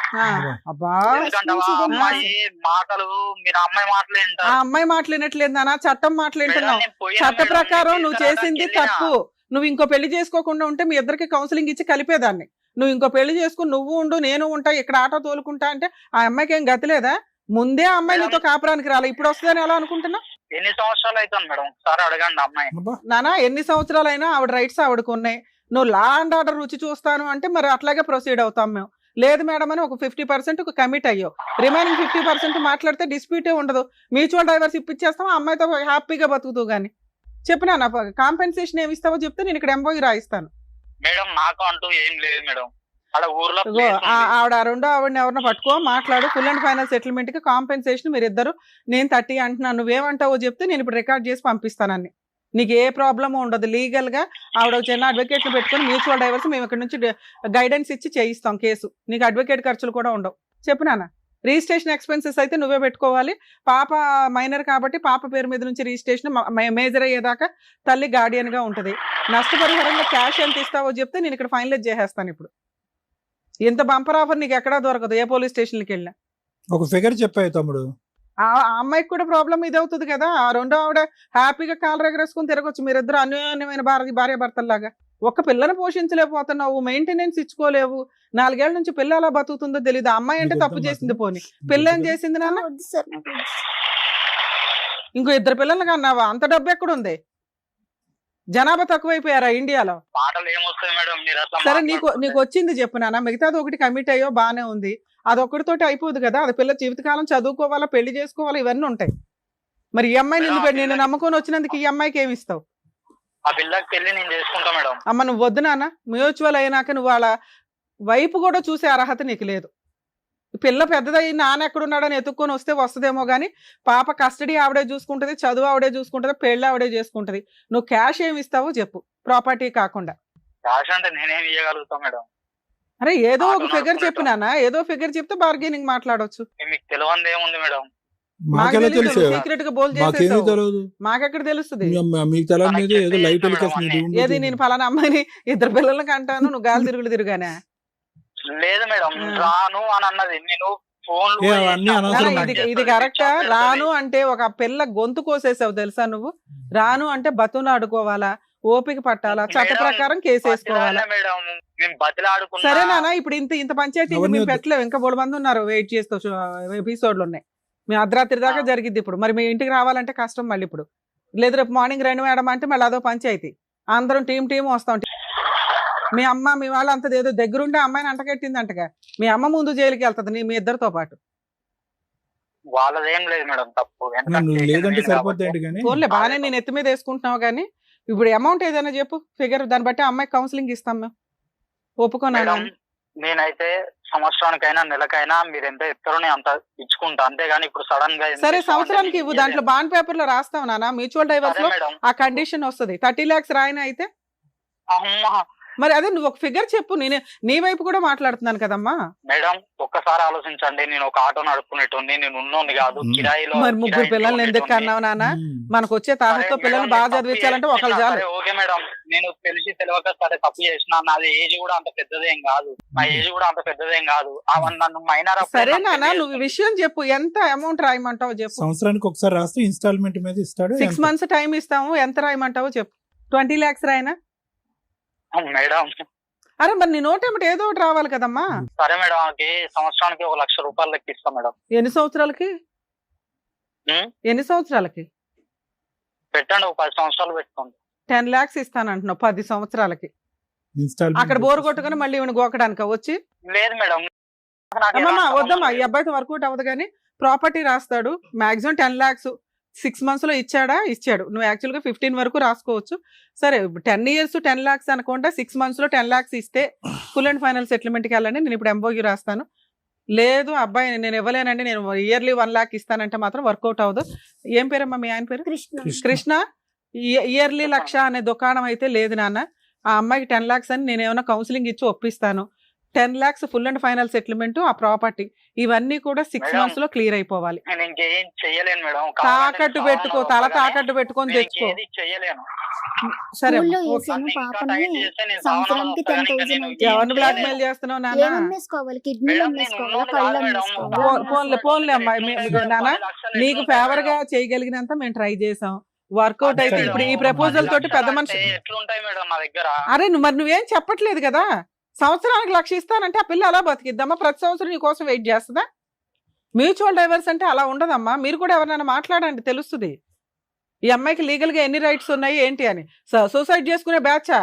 అబ్బా, ఎందుకంటే ఆ అమ్మాయి మాటలు మీరు అమ్మాయి మాటలు ఆ వింటారు. అమ్మాయి మాట్లాడినట్లేదు నాన్న, చట్టం మాట్లాడుతున్నావు. మేడం, నేను పోయినా చట్ట మేడం, ప్రకారం నేను నువ్వు తీసుకురా చేసింది దానికి వెళ్ళినా. తప్పు. నువ్వు ఇంకో పెళ్లి చేసుకోకుండా ఉంటే మీ ఇద్దరికి కౌన్సిలింగ్ ఇచ్చి కలిపేదాన్ని. నువ్వు ఇంకో పెళ్లి చేసుకుని నువ్వు ఉండు నేను ఉంటా ఇక్కడ ఆటో తోలుకుంటా అంటే ఆ అమ్మాయికి ఏం గతి లేదా? ముందే ఆ అమ్మాయి నీతో కాపురానికి రాలి, ఇప్పుడు వస్తుందని ఎలా అనుకుంటున్నా? ఎన్ని సంవత్సరాలు అవుతుంది మేడం? ఒకసారి అడగండి అమ్మాయి. నానా ఎన్ని సంవత్సరాలైనా ఆవిడ రైట్స్ ఆవిడకు ఉన్నాయి. నువ్వు లా అండ్ ఆర్డర్ రుచి చూస్తాను అంటే మరి అట్లాగే ప్రొసీడ్ అవుతాం మేము. లేదు మేడం అని ఒక 50% కమిట్ అయ్యో, రిమైనింగ్ 50% మాట్లాడితే డిస్ప్యూటే ఉండదు. మ్యూచువల్ డైవర్స్ ఇప్పించేస్తాం, ఆ అమ్మాయితో హ్యాపీగా బతుకుతూ గానీ. చెప్పినా నా కాంపెన్సేషన్ ఏమి ఇస్తావో చెప్తే నేను ఇక్కడ ఎంబోయి రాయిస్తాను. మేడం నాకు అంటూ ఏం లేదు మేడం. అక్కడ ఊర్లో ఇగో ఆవిడ రెండో ఆవిడని ఎవరినో పట్టుకో, మాట్లాడు. ఫుల్ అండ్ ఫైనల్ సెటిల్మెంట్ కి కాంపెన్సేషన్ మీరిద్దరు. నేను 30 అంటున్నాను, నువ్వేమంటావో చెప్తే నేను ఇప్పుడు రికార్డ్ చేసి పంపిస్తానని. నీకు ఏ ప్రాబ్లమ్ ఉండదు. లీగల్ గా ఆవిడ చిన్న అడ్వకేట్ ని పెట్టుకుని మ్యూచువల్ డైవర్స్ మేము ఇక్కడ నుంచి గైడెన్స్ ఇచ్చి చేయిస్తాం కేసు. నీకు అడ్వకేట్ ఖర్చులు కూడా ఉండవు. చెప్పు నాన్న. రిజిస్ట్రేషన్ ఎక్స్పెన్సెస్ అయితే నువ్వే పెట్టుకోవాలి. పాప మైనర్ కాబట్టి పాప పేరు మీద నుంచి రిజిస్ట్రేషన్ మేజర్ అయ్యేదాకా తల్లి గార్డియన్ గా ఉంటది. నష్టపరిహారంగా క్యాష్ ఎంత ఇస్తావో చెప్తే నేను ఇక్కడ ఫైనలైజ్ చేసేస్తాను. ఇప్పుడు ఇంత బంపర్ ఆఫర్ నీకు ఎక్కడా దొరకదు ఏ పోలీస్ స్టేషన్కి వెళ్ళినా. ఒక ఫిగర్ చెప్పాయి తమ్ముడు. ఆ అమ్మాయికి కూడా ప్రాబ్లం ఇది అవుతుంది కదా. ఆ రెండో ఆవిడ హ్యాపీగా కాలు ఎగరేసుకుని తిరగొచ్చు. మీరిద్దరు అన్యోన్యమైన భార్య భర్తల్లాగా. ఒక్క పిల్లని పోషించలేకపోతున్నావు, మెయింటెనెన్స్ ఇచ్చుకోలేవు. 4 ఏళ్ల నుంచి పిల్ల ఎలా బతుకుతుందో తెలియదు. అమ్మాయి అంటే తప్పు చేసింది, పోనీ పిల్ల ఏం చేసింది నాన్న? వద్దు సార్ నాకు వద్దు. ఇంకో 2 పిల్లలు కన్నావా? అంత డబ్బు ఎక్కడుంది? జనాభా తక్కువైపోయారా ఇండియాలో? మాటలు ఏమొస్తాయి మేడం మీరు అట్లా సరే నీకు మాట్లాడుతుంటే? వచ్చింది చెప్పు నాన్న. మిగతాది ఒకటి కమిట్ అయ్యో బానే ఉంది, అదొక్కటితోటి అయిపోదు కదా. అది పిల్ల జీవితకాలం చదువుకోవాలా, పెళ్లి చేసుకోవాలా, ఇవన్నీ ఉంటాయి. మరి ఈ అమ్మాయి నిన్ను నమ్ముకొని వచ్చినందుకు ఈ అమ్మాయికి ఏమి ఇస్తావు? ఆ పిల్లకి పెళ్లి నేను చేసుకుంటా మేడం. అమ్మ నువ్వు వద్దు నాన్న. మ్యూచువల్ అయినాక నువ్వు వాళ్ళ వైపు కూడా చూసే అర్హత నీకు లేదు. పిల్ల పెద్దదయ్యి నాన్న ఎక్కడున్నాడని ఎత్తుక్కొని వస్తే వస్తుందేమో కానీ పాప కస్టడీ ఆవిడే చూసుకుంటది, చదువు ఆవిడే చూసుకుంటది, పెళ్లి ఆవిడే చేసుకుంటది. నువ్వు క్యాష్ ఏమి ఇస్తావో చెప్పు, ప్రాపర్టీ కాకుండా. క్యాష్ అంటే నేనేం ఇవ్వగలుగుతా మేడం? అరే ఏదో ఒక ఫిగర్ చెప్పు నాన్న. ఏదో ఫిగర్ చెప్తే బార్గెనింగ్ మాట్లాడొచ్చు. మీకు తెలియంది ఏముంది మేడం? మాకెలా తెలుసు? సీక్రెట్ గా బోల్ మాకేమీ చేసేసావు. తెలియదు. మాకెక్కడ తెలుస్తుంది? మీకు తెలియదు తనకి ఏదో చెప్పి లైట్ మేడం ఎలికేషన్ అన్నీ. ఏది నేను ఫలానా అమ్మాయిని 2 పిల్లలకి అంటాను, నువ్వు గాలి తిరుగులు తిరుగానే? లేదు మేడం, రాను అని అన్నది. నేను ఫోన్ ఏ, అవన్నీ అనవసరం. ఇది కరెక్టా? రాను అంటే ఒక పిల్ల గొంతు కోసేసావు తెలుసా నువ్వు? రాను అంటే బతును ఆడుకోవాలా, ఓపిక పట్టాలా, చట్ట మేడం, ప్రకారం కేసు వేసుకోవాలా? మేడం మేము బతిలాడుకున్నా. సరే నాన్న, ఇప్పుడు ఇంత పంచాయతీ అవన్నీ మేము వద్దు. పెట్టలేవు. ఇంకా 3 మంది ఉన్నారు వెయిట్ చేస్తూ, ఎపిసోడ్లు ఉన్నాయి. మీ అర్ధరాత్రి దాకా జరిగిద్ది ఇప్పుడు. మరి మీ ఇంటికి రావాలంటే కష్టం మళ్ళీ ఇప్పుడు. లేదు రేపు మార్నింగ్ రండి మేడం అంటే మళ్ళీ అదో పంచాయతీ. అందరం టీం వస్తాం. మీ అమ్మ మీ వాళ్ళు అంత ఏదో దగ్గరుండే అమ్మాయిని అంటకెట్టింది అంటగా, మీ అమ్మ ముందు జైలుకి వెళ్తుంది మీ ఇద్దరితో పాటు. వాళ్ళదేం లేదు మేడం తప్పు. నువ్వు లేదంటే సరిపోతాయి కానీ ఫోన్లే బాగానే నేను ఎత్తి మీద వేసుకుంటున్నావు కానీ ఇప్పుడు అమౌంట్ ఏదైనా చెప్పు, ఫిగర్, దాన్ని బట్టి అమ్మాయికి కౌన్సిలింగ్ ఇస్తాం మేము. ఒప్పుకోనా? మేడం నేనైతే సంవత్సరానికైనా నెలకైనా మీరు ఎంత చెప్తారో నేను అంత ఇచ్చుకుంటా, అంతేగాని ఇప్పుడు సడన్ గా సరే సంవత్సరానికి ఇవ్వు, దాంట్లో బాండ్ పేపర్ లో రాస్తావు నాన్న. మ్యూచువల్ డైవర్స్ లో మేడం. ఆ కండిషన్ వస్తుంది. 30 lakhs రాయన అయితే అమ్మా మరి అదే నువ్వు ఒక ఫిగర్ చెప్పు. నేను నీ వైపు కూడా మాట్లాడుతున్నాను కదమ్మా. మేడం ఒక్కసారి ఆలోచించండి, నేను ఒక ఆటో నడుపుకునేటోని, నేను ఉన్నోని కాదు, కిరాయిలో. మరి 3 పిల్లల్ని ఎందుకు అన్నావు నాన్న? మనకు వచ్చే తాహతో పిల్లల్ని బాగా చదివించాలంటే ఒకళ్ళు చాలు. ఓకే మేడం, నేను తెలిసి తెలియక సరే తప్పు చేసిన, నాది ఏజ్ కూడా అంత పెద్దదేం కాదు, నా ఏజ్ కూడా అంత పెద్దదేం కాదు. నన్ను మైనర్. సరే నాన్న, నువ్వు విషయం చెప్పు, ఎంత అమౌంట్ రాయమంటావో చెప్పు. సంవత్సరానికి ఒకసారి రాస్తే ఇన్స్టాల్మెంట్ మీద ఇస్తాడు. 6 months టైం ఇస్తాము, ఎంత రాయమంటావో చెప్పు. 20 lakhs రాయనా? మేడం అరే మరి నీ నోటేమిటి ఏదో ఒకటి రావాలి కదమ్మా. సరే మేడం, సంవత్సరానికి 1 లక్ష రూపాయలు లెక్క ఇస్తాం మేడం. ఎన్ని సంవత్సరాలకి? ఉం? ఎన్ని సంవత్సరాలకి? పెట్టండి, ఒక 10 సంవత్సరాలు పెట్టుకోండి. 10 lakhs ఇస్తానంటున్నావు 10 సంవత్సరాలకి. ఇన్స్టాల్మెంట్ అక్కడ బోరు కొట్టుకుని మళ్ళీ ఈవిని గోకడానిక వచ్చి? లేదు మేడం, అమ్మమ్మా వద్దమ్మా, ఈ అబ్బాయితో వర్కౌట్ అవ్వదు. కానీ ప్రాపర్టీ రాస్తాడు, మాక్సిమం 10 lakhs 6 months లో ఇచ్చాడు. నువ్వు యాక్చువల్గా 15 వరకు రాసుకోవచ్చు. సరే 10 years 10 lakhs అనుకుంటా, 6 months లో 10 lakhs ఇస్తే ఫుల్ అండ్ ఫైనల్ సెటిల్మెంట్కి వెళ్ళండి. నేను ఇప్పుడు ఎంబోగి రాస్తాను. లేదు అబ్బాయి నేను ఇవ్వలేనండి, నేను ఇయర్లీ 1 lakh ఇస్తానంటే మాత్రం వర్కౌట్ అవ్వదు. ఏం పేరమ్మా మీ ఆయన పేరు? కృష్ణ. ఇయర్లీ 1 lakh అనే దుకాణం అయితే లేదు నాన్న. ఆ అమ్మాయికి 10 lakhs అని నేను ఏమైనా కౌన్సిలింగ్ ఇచ్చి ఒప్పిస్తాను. 10 lakhs full and final settlement, ఆ ప్రాపర్టీ, ఇవన్నీ కూడా 6 months లో క్లియర్ అయిపోవాలి. నేను ఇంకేం చెయ్యలేను మేడం. తాకట్టు పెట్టుకో, తల తాకట్టు పెట్టుకొని తెచ్చుకో. చెయ్యలేను. సరే స్కూల్లో అమ్మా, ఓకే. వేసాను ఇంకా పాపని. టైట్ చేస్తే నేను సంవత్సరానికి సావను. 10,000 అయితే ఎవరిని బ్లాక్ మెయిల్ చేస్తున్నావు నాన్న? ఏం అమ్మేసుకోవాలి, కిడ్నీ మేడం, అమ్మేసుకోవాలా, నేను కళ్ళు మేడం, అమ్మేసుకోవాలా? పోన్లే అమ్మాయి, నాన్న నీకు ఫేవర్ గా చేయగలిగినంత మేము ట్రై చేసాం. వర్కౌట్ అయితే ఇప్పుడు ఈ ప్రపోజల్ తోటి పెద్ద మనిషి. ఎట్లుంటాయి మేడం నా దగ్గర? అరే మరి నువ్వేం చెప్పట్లేదు కదా. సంవత్సరానికి 1 lakh ఇస్తానంటే ఆ పిల్ల అలా బతికిద్దామా? ప్రతి సంవత్సరం నీ కోసం వెయిట్ చేస్తుందా? మ్యూచువల్ డైవర్స్ అంటే అలా ఉండదమ్మా. మీరు కూడా ఎవరైనా మాట్లాడండి, తెలుస్తుంది ఈ అమ్మాయికి లీగల్ గా ఎన్ని రైట్స్ ఉన్నాయి ఏంటి అని. సూసైడ్ చేసుకునే బ్యాచా?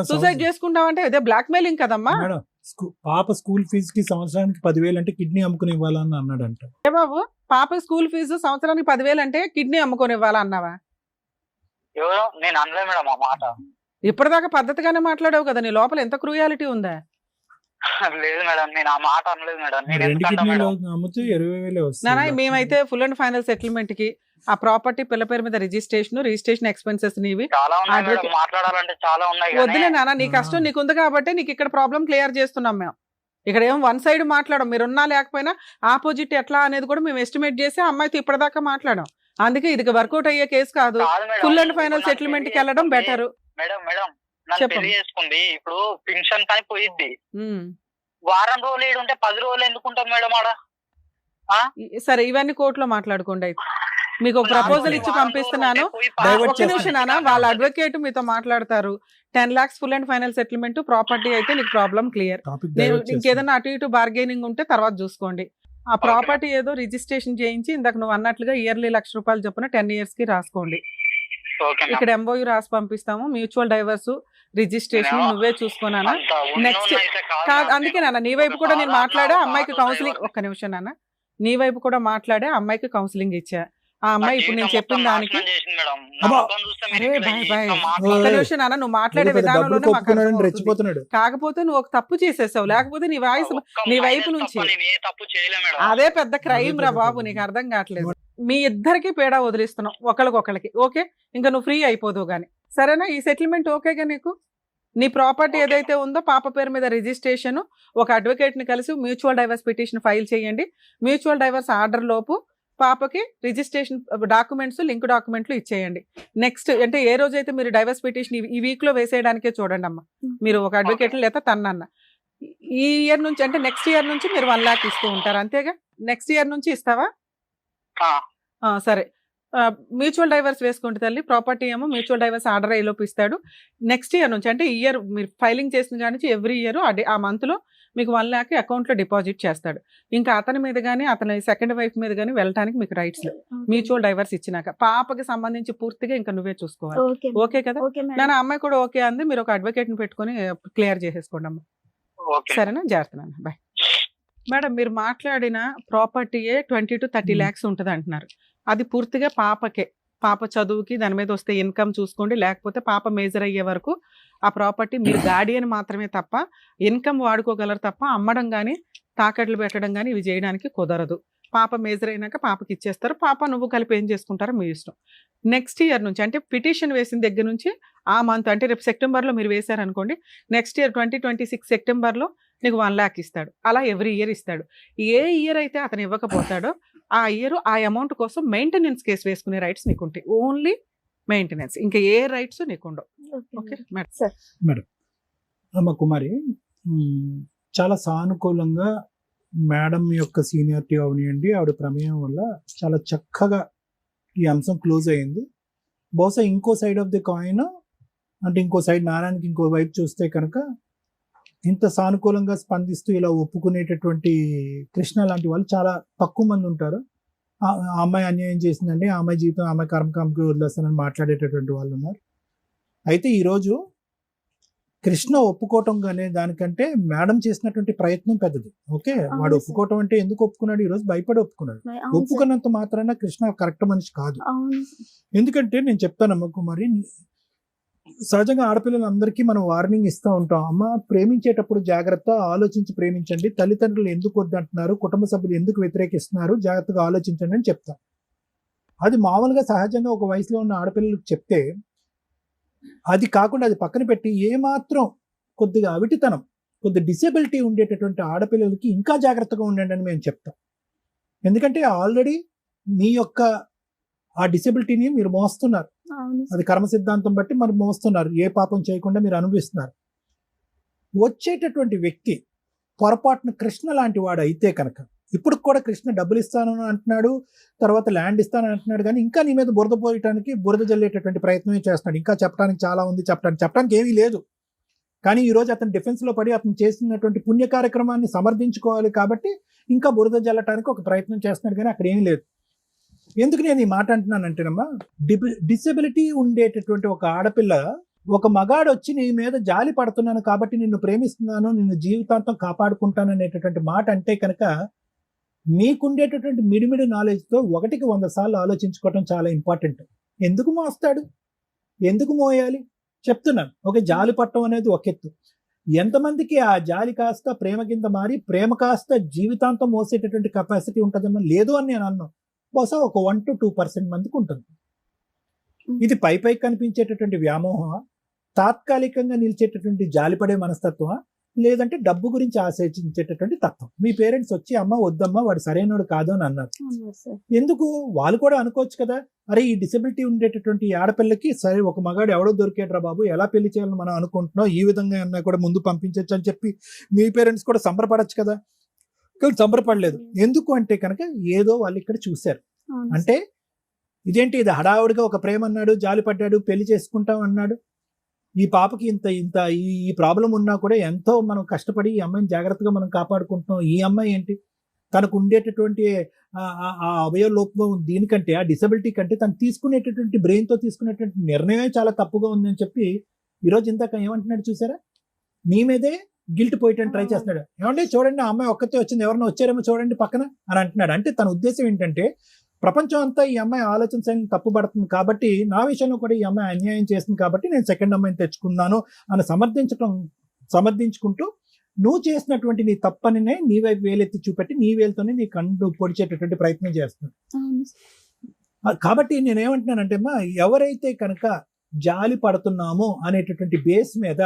సూసైడ్ చేసుకుంటామంటే ఇదే బ్లాక్ మెయిలింగ్ కదమ్మా. మేడం పాప స్కూల్ ఫీజు కి సంవత్సరానికి 10,000 అంటే కిడ్నీ అమ్ముకుని ఇవ్వాలని అన్నాడంట. ఏ బాబు, పాప స్కూల్ ఫీజు సంవత్సరానికి 10,000 అంటే కిడ్నీ అమ్ముకొని ఇవ్వాలా అన్నావా? ఎవరో నేను అనలే మేడం ఆ మాట. ఇప్పటిదాకా పద్ధతిగానే మాట్లాడావు కదా, నీ లోపల ఎంత క్రూయాలిటీ ఉందా? లేదు మేడం, నేను ఆ మాట అనలేదు మేడం. నేను 2 ఎందుకంటా కిడ్నీలు మేడం? అమ్మితే 20,000 నానా వస్తుంది. మేమైతే ఫుల్ అండ్ ఫైనల్ సెటిల్మెంట్ కి ఆ ప్రాపర్టీ పిల్ల పేరు మీద రిజిస్ట్రేషన్ ఎక్స్పెన్సెస్ నీవి. చాలా ఉన్నాయి మేడం, Advocate- మాట్లాడాలంటే చాలా ఉన్నాయి. వద్దులే నాన్న, నీ కష్టం నీకుంది కాబట్టి నీకు ఇక్కడ ప్రాబ్లం క్లియర్ చేస్తున్నాం మేము. ఇక్కడ ఏం 1 side మాట్లాడం, మీరున్నా లేకపోయినా ఆపోజిట్ ఎట్లా అనేది కూడా మేము ఎస్టిమేట్ చేసి అమ్మాయితో ఇప్పటిదాకా మాట్లాడాం. అందుకే ఇది వర్కౌట్ అయ్యే కేసు కాదు. ఫుల్ అండ్ ఫైనల్ సెటిల్మెంట్ కి వెళ్ళడం బెటర్. మేడం నన్ను చెప్పండి. పెళ్లి చేసుకుంది, ఇప్పుడు పెన్షన్ పని పోయిద్ది. వారం రోజులు ఏడు ఉంటే 10 రోజులు ఎందుకుంటాం మేడం ఆడ? సరే ఇవన్నీ కోర్టులో మాట్లాడుకోండి. అయితే మీకు ఒక ప్రపోజల్ ఇచ్చి పంపిస్తున్నాను. Divert ఒక్క నిమిషం నాన్న, వాళ్ళ అడ్వకేట్ మీతో మాట్లాడతారు. 10 lakhs full and final settlement, property అయితే నీకు ప్రాబ్లం క్లియర్. టాపిక్ నేను డైవర్ట్ చేస్తాను. ఇంకేదైనా అటు ఇటు బార్గెనింగ్ ఉంటే తర్వాత చూసుకోండి. ఆ ప్రాపర్టీ ఏదో రిజిస్ట్రేషన్ చేయించి ఇందాక నువ్వు అన్నట్లుగా ఇయర్లీ 1 lakh రూపాయలు చొప్పున 10 years కి రాసుకోండి. Okay madam. ఇక్కడ ఎంఓయూ రాసి పంపిస్తాము. మ్యూచువల్ డైవర్స్ రిజిస్ట్రేషన్ నువ్వే చూసుకోనానా. అంత ఉన్నోళ్ళు నెక్స్ట్ అయితే కాదు కాదు, మేడం. అందుకే నాన్న నీ వైపు కూడా నేను మాట్లాడా, అమ్మాయికి కౌన్సిలింగ్. ఒక్క నిమిషం నాన్న, నీ వైపు కూడా మాట్లాడే అమ్మాయికి కౌన్సిలింగ్ ఇచ్చా. ఆ అమ్మాయి ఇప్పుడు నేను చెప్పిన దానికి అబ్బా. అరే బాయ్ ఒక్క నిమిషం నాన్న, నువ్వు మాట్లాడే డబ్బులు విధానంలోనే మాకు కొట్టుకున్నాడని అర్థమవుతుంది. రెచ్చిపోతున్నాడు. కాకపోతే నువ్వు ఒక తప్పు చేసేసావు, లేకపోతే నీ వాయిస్ నీ వైపు నుంచి తప్పు చేయలే మేడం. అదే పెద్ద క్రైమ్ రా అదే బాబు, పెద్ద నీకు అర్థం కావట్లేదు. మీ ఇద్దరికి పేడా వదిలిస్తున్నాం ఒకళ్ళకొకళ్ళకి. ఓకే, ఇంకా నువ్వు ఫ్రీ అయిపోదు గానీ సరేనా. ఈ సెటిల్మెంట్ ఓకేగా నీకు? నీ ప్రాపర్టీ Okay. ఏదైతే ఉందో పాప పేరు మీద రిజిస్ట్రేషన్, ఒక అడ్వకేట్ ని కలిసి మ్యూచువల్ డైవర్స్ పిటిషన్ ఫైల్ చేయండి. మ్యూచువల్ డైవర్స్ ఆర్డర్ లోపు పాపకి రిజిస్ట్రేషన్ డాక్యుమెంట్స్, లింక్ డాక్యుమెంట్లు ఇచ్చేయండి. నెక్స్ట్ అంటే ఏ రోజైతే మీరు డైవర్స్ పిటిషన్ ఈ వీక్ లో వేసేయడానికే చూడండి అమ్మా. మీరు ఒక అడ్వకేట్ లేదా తనన్న ఈ ఇయర్ నుంచి అంటే నెక్స్ట్ ఇయర్ నుంచి మీరు 1 lakh ఇస్తూ ఉంటారు అంతేగా? నెక్స్ట్ ఇయర్ నుంచి ఇస్తావా? సరే, మ్యూచువల్ డైవర్స్ వేసుకుంటే తల్లి, ప్రాపర్టీ ఏమో మ్యూచువల్ డైవర్స్ ఆర్డర్ అయ్యేలోపు ఇస్తాడు. నెక్స్ట్ ఇయర్ నుంచి అంటే ఇయర్ మీరు ఫైలింగ్ చేసిన కాడి నుంచి ఎవ్రీ ఇయర్ ఆ మంత్ లో మీకు 1 lakh అకౌంట్ లో డిపాజిట్ చేస్తాడు. ఇంకా అతని మీద కానీ అతని సెకండ్ వైఫ్ మీద కానీ వెళ్ళడానికి మీకు రైట్స్ లేవు మ్యూచువల్ డైవర్స్ ఇచ్చినాక. పాపకి సంబంధించి పూర్తిగా ఇంకా నువ్వే చూసుకోవాలి. ఓకే కదా? నేను అమ్మాయి కూడా ఓకే అంది, మీరు ఒక అడ్వకేట్ ని పెట్టుకొని క్లియర్ చేసేసుకోండి అమ్మా. సరేనా? జాగ్రత్త నాన్న, బాయ్. మేడం, మీరు మాట్లాడిన ప్రాపర్టీయే 20 to 30 lakhs ఉంటుంది అంటున్నారు. అది పూర్తిగా పాపకే, పాప చదువుకి దాని మీద వస్తే ఇన్కమ్ చూసుకోండి. లేకపోతే పాప మేజర్ అయ్యే వరకు ఆ ప్రాపర్టీ మీరు గార్డియన్ మాత్రమే తప్ప ఇన్కమ్ వాడుకోగలరు తప్ప అమ్మడం కానీ తాకట్లు పెట్టడం కానీ ఇవి చేయడానికి కుదరదు. పాప మేజర్ అయినాక పాపకి ఇచ్చేస్తారు. పాప నువ్వు కలిపి ఏం చేసుకుంటారో మీ ఇష్టం. నెక్స్ట్ ఇయర్ నుంచి అంటే పిటిషన్ వేసిన దగ్గర నుంచి ఆ మంత్ అంటే రేపు సెప్టెంబర్లో మీరు వేశారనుకోండి, నెక్స్ట్ ఇయర్ 2026 సెప్టెంబర్లో నీకు 1 lakh ఇస్తాడు. అలా ఎవ్రీ ఇయర్ ఇస్తాడు. ఏ ఇయర్ అయితే అతను ఇవ్వకపోతాడో ఆ ఇయర్ ఆ అమౌంట్ కోసం మెయింటెనెన్స్ కేసు వేసుకునే రైట్స్ నీకు ఉంటాయి. ఓన్లీ మెయింటెనెన్స్, ఇంకా ఏ రైట్స్ నీకు ఉండవు. Okay madam. అమ్మ కుమారి, చాలా సానుకూలంగా మేడం యొక్క సీనియారిటీ అవనియండి, ఆవిడ ప్రమేయం వల్ల చాలా చక్కగా ఈ అంశం క్లోజ్ అయ్యింది. బహుశా ఇంకో సైడ్ ఆఫ్ ది కాయిన్ అంటే ఇంకో సైడ్ నారాయణకి ఇంకో వైపు చూస్తే కనుక ఇంత సానుకూలంగా స్పందిస్తూ ఇలా ఒప్పుకునేటటువంటి కృష్ణ లాంటి వాళ్ళు చాలా తక్కువ మంది ఉంటారు. ఆ అమ్మాయి అన్యాయం చేసిందండి, ఆ అమ్మాయి జీవితం ఆమె కర్మకామకి వదిలేస్తానని మాట్లాడేటటువంటి వాళ్ళు ఉన్నారు. అయితే ఈరోజు కృష్ణ ఒప్పుకోవటం అనే దానికంటే మేడం చేసినటువంటి ప్రయత్నం పెద్దది. ఓకే, వాడు ఒప్పుకోవటం అంటే ఎందుకు ఒప్పుకున్నాడు? ఈరోజు భయపడి ఒప్పుకున్నాడు. ఒప్పుకున్నంత మాత్రాన కృష్ణ కరెక్ట్ మనిషి కాదు. ఎందుకంటే నేను చెప్తానమ్మా కుమారి, సహజంగా ఆడపిల్లలందరికీ మనం వార్నింగ్ ఇస్తూ ఉంటాం. అమ్మ, ప్రేమించేటప్పుడు జాగ్రత్త, ఆలోచించి ప్రేమించండి. తల్లిదండ్రులు ఎందుకు వద్దంటున్నారు, కుటుంబ సభ్యులు ఎందుకు వ్యతిరేకిస్తున్నారు, జాగ్రత్తగా ఆలోచించండి అని చెప్తాం. అది మామూలుగా సహజంగా ఒక వయసులో ఉన్న ఆడపిల్లలకు చెప్తే, అది కాకుండా అది పక్కన పెట్టి ఏమాత్రం కొద్దిగా అవిటితనం, కొద్ది డిసేబిలిటీ ఉండేటటువంటి ఆడపిల్లలకి ఇంకా జాగ్రత్తగా ఉండండి అని మేము చెప్తాం. ఎందుకంటే ఆల్రెడీ మీ యొక్క ఆ డిసేబిలిటీని మీరు మోస్తున్నారు. అది కర్మ సిద్ధాంతం బట్టి మరి మోస్తున్నారు. ఏ పాపం చేయకుండా మీరు అనుభవిస్తున్నారు. వచ్చేటటువంటి వ్యక్తి పొరపాటున కృష్ణ లాంటి వాడు అయితే కనుక, ఇప్పుడు కూడా కృష్ణ డబ్బులు ఇస్తానని అంటున్నాడు, తర్వాత ల్యాండ్ ఇస్తానని అంటున్నాడు, కానీ ఇంకా నీ మీద బురద పోయటానికి, బురద జల్లేటటువంటి ప్రయత్నమే చేస్తున్నాడు. ఇంకా చెప్పడానికి చాలా ఉంది, చెప్పడానికి ఏమీ లేదు. కానీ ఈరోజు అతను డిఫెన్స్లో పడి అతను చేసినటువంటి పుణ్య కార్యక్రమాన్ని సమర్థించుకోవాలి కాబట్టి ఇంకా బురద జల్లటానికి ఒక ప్రయత్నం చేస్తున్నాడు, కానీ అక్కడ ఏమీ లేదు. ఎందుకు నేను ఈ మాట అంటున్నానంటేనమ్మా, డిసెబిలిటీ ఉండేటటువంటి ఒక ఆడపిల్ల, ఒక మగాడు వచ్చి నీ మీద జాలి పడుతున్నాను కాబట్టి నిన్ను ప్రేమిస్తున్నాను, నిన్ను జీవితాంతం కాపాడుకుంటాను అనేటటువంటి మాట అంటే కనుక మీకుండేటటువంటి మిడిమిడి నాలెడ్జ్తో 1కి 100 సార్లు ఆలోచించుకోవటం చాలా ఇంపార్టెంట్. ఎందుకు మోస్తాడు, ఎందుకు మోయాలి చెప్తున్నాను. ఒక జాలి పట్టడం అనేది ఒక ఎత్తు. ఎంతమందికి ఆ జాలి కాస్త ప్రేమ కింద మారి ప్రేమ కాస్త జీవితాంతం మోసేటటువంటి కెపాసిటీ ఉంటుందమ్మా? లేదు అని నేను అన్నాను. బహుశా ఒక 1 to 2% మందికి ఉంటుంది. ఇది పై కనిపించేటటువంటి వ్యామోహం, తాత్కాలికంగా నిలిచేటటువంటి జాలిపడే మనస్తత్వం, లేదంటే డబ్బు గురించి ఆశించేటటువంటి తత్వం. మీ పేరెంట్స్ వచ్చి అమ్మ వద్దమ్మా వాడు సరైనడు కాదు అని అన్నారు. ఎందుకు? వాళ్ళు కూడా అనుకోవచ్చు కదా, అరే ఈ డిసెబిలిటీ ఉండేటటువంటి ఆడపిల్లకి సరే ఒక మగాడు ఎవడో దొరికేట్రా బాబు, ఎలా పెళ్లి చేయాలని మనం అనుకుంటున్నాం, ఈ విధంగా అన్నా కూడా ముందు పంపించవచ్చు అని చెప్పి మీ పేరెంట్స్ కూడా సంబరపడచ్చు కదా. కానీ సంబరపడలేదు. ఎందుకు అంటే కనుక ఏదో వాళ్ళు ఇక్కడ చూశారు. అంటే ఇదేంటి, ఇది హడావుడిగా ఒక ప్రేమ అన్నాడు, జాలి పడ్డాడు, పెళ్లి చేసుకుంటాం అన్నాడు. ఈ పాపకి ఇంత ఇంత ఈ ప్రాబ్లం ఉన్నా కూడా ఎంతో మనం కష్టపడి ఈ అమ్మాయిని జాగ్రత్తగా మనం కాపాడుకుంటున్నాం. ఈ అమ్మాయి ఏంటి, తనకు ఉండేటటువంటి ఆ అవయవ లోపం దీనికంటే, ఆ డిసబిలిటీ కంటే తను తీసుకునేటటువంటి బ్రెయిన్తో తీసుకునేటువంటి నిర్ణయమే చాలా తప్పుగా ఉందని చెప్పి ఈరోజు ఇందాక ఏమంటున్నాడు చూసారా, నీ మీదే గిల్ట్ పోయటానికి ట్రై చేస్తున్నాడు. ఏమంటే చూడండి ఆ అమ్మాయి ఒక్కతే వచ్చింది, ఎవరైనా వచ్చారేమో చూడండి పక్కన అని అంటున్నాడు. అంటే తన ఉద్దేశం ఏంటంటే ప్రపంచం అంతా ఈ అమ్మాయి ఆలోచన శైలిని తప్పుపడుతుంది కాబట్టి నా విషయంలో కూడా ఈ అమ్మాయి అన్యాయం చేస్తుంది కాబట్టి నేను సెకండ్ అమ్మాయిని తెచ్చుకున్నాను అని సమర్థించుకుంటూ నువ్వు చేసినటువంటి నీ తప్పనినే నీ వైపు వేలెత్తి చూపెట్టి నీ వేలుతోనే నీ కండు పొడిచేటటువంటి ప్రయత్నం చేస్తున్నాడు. కాబట్టి నేనేమంటున్నానంటే అమ్మా, ఎవరైతే కనుక జాలి పడుతున్నామో అనేటటువంటి బేస్ మీద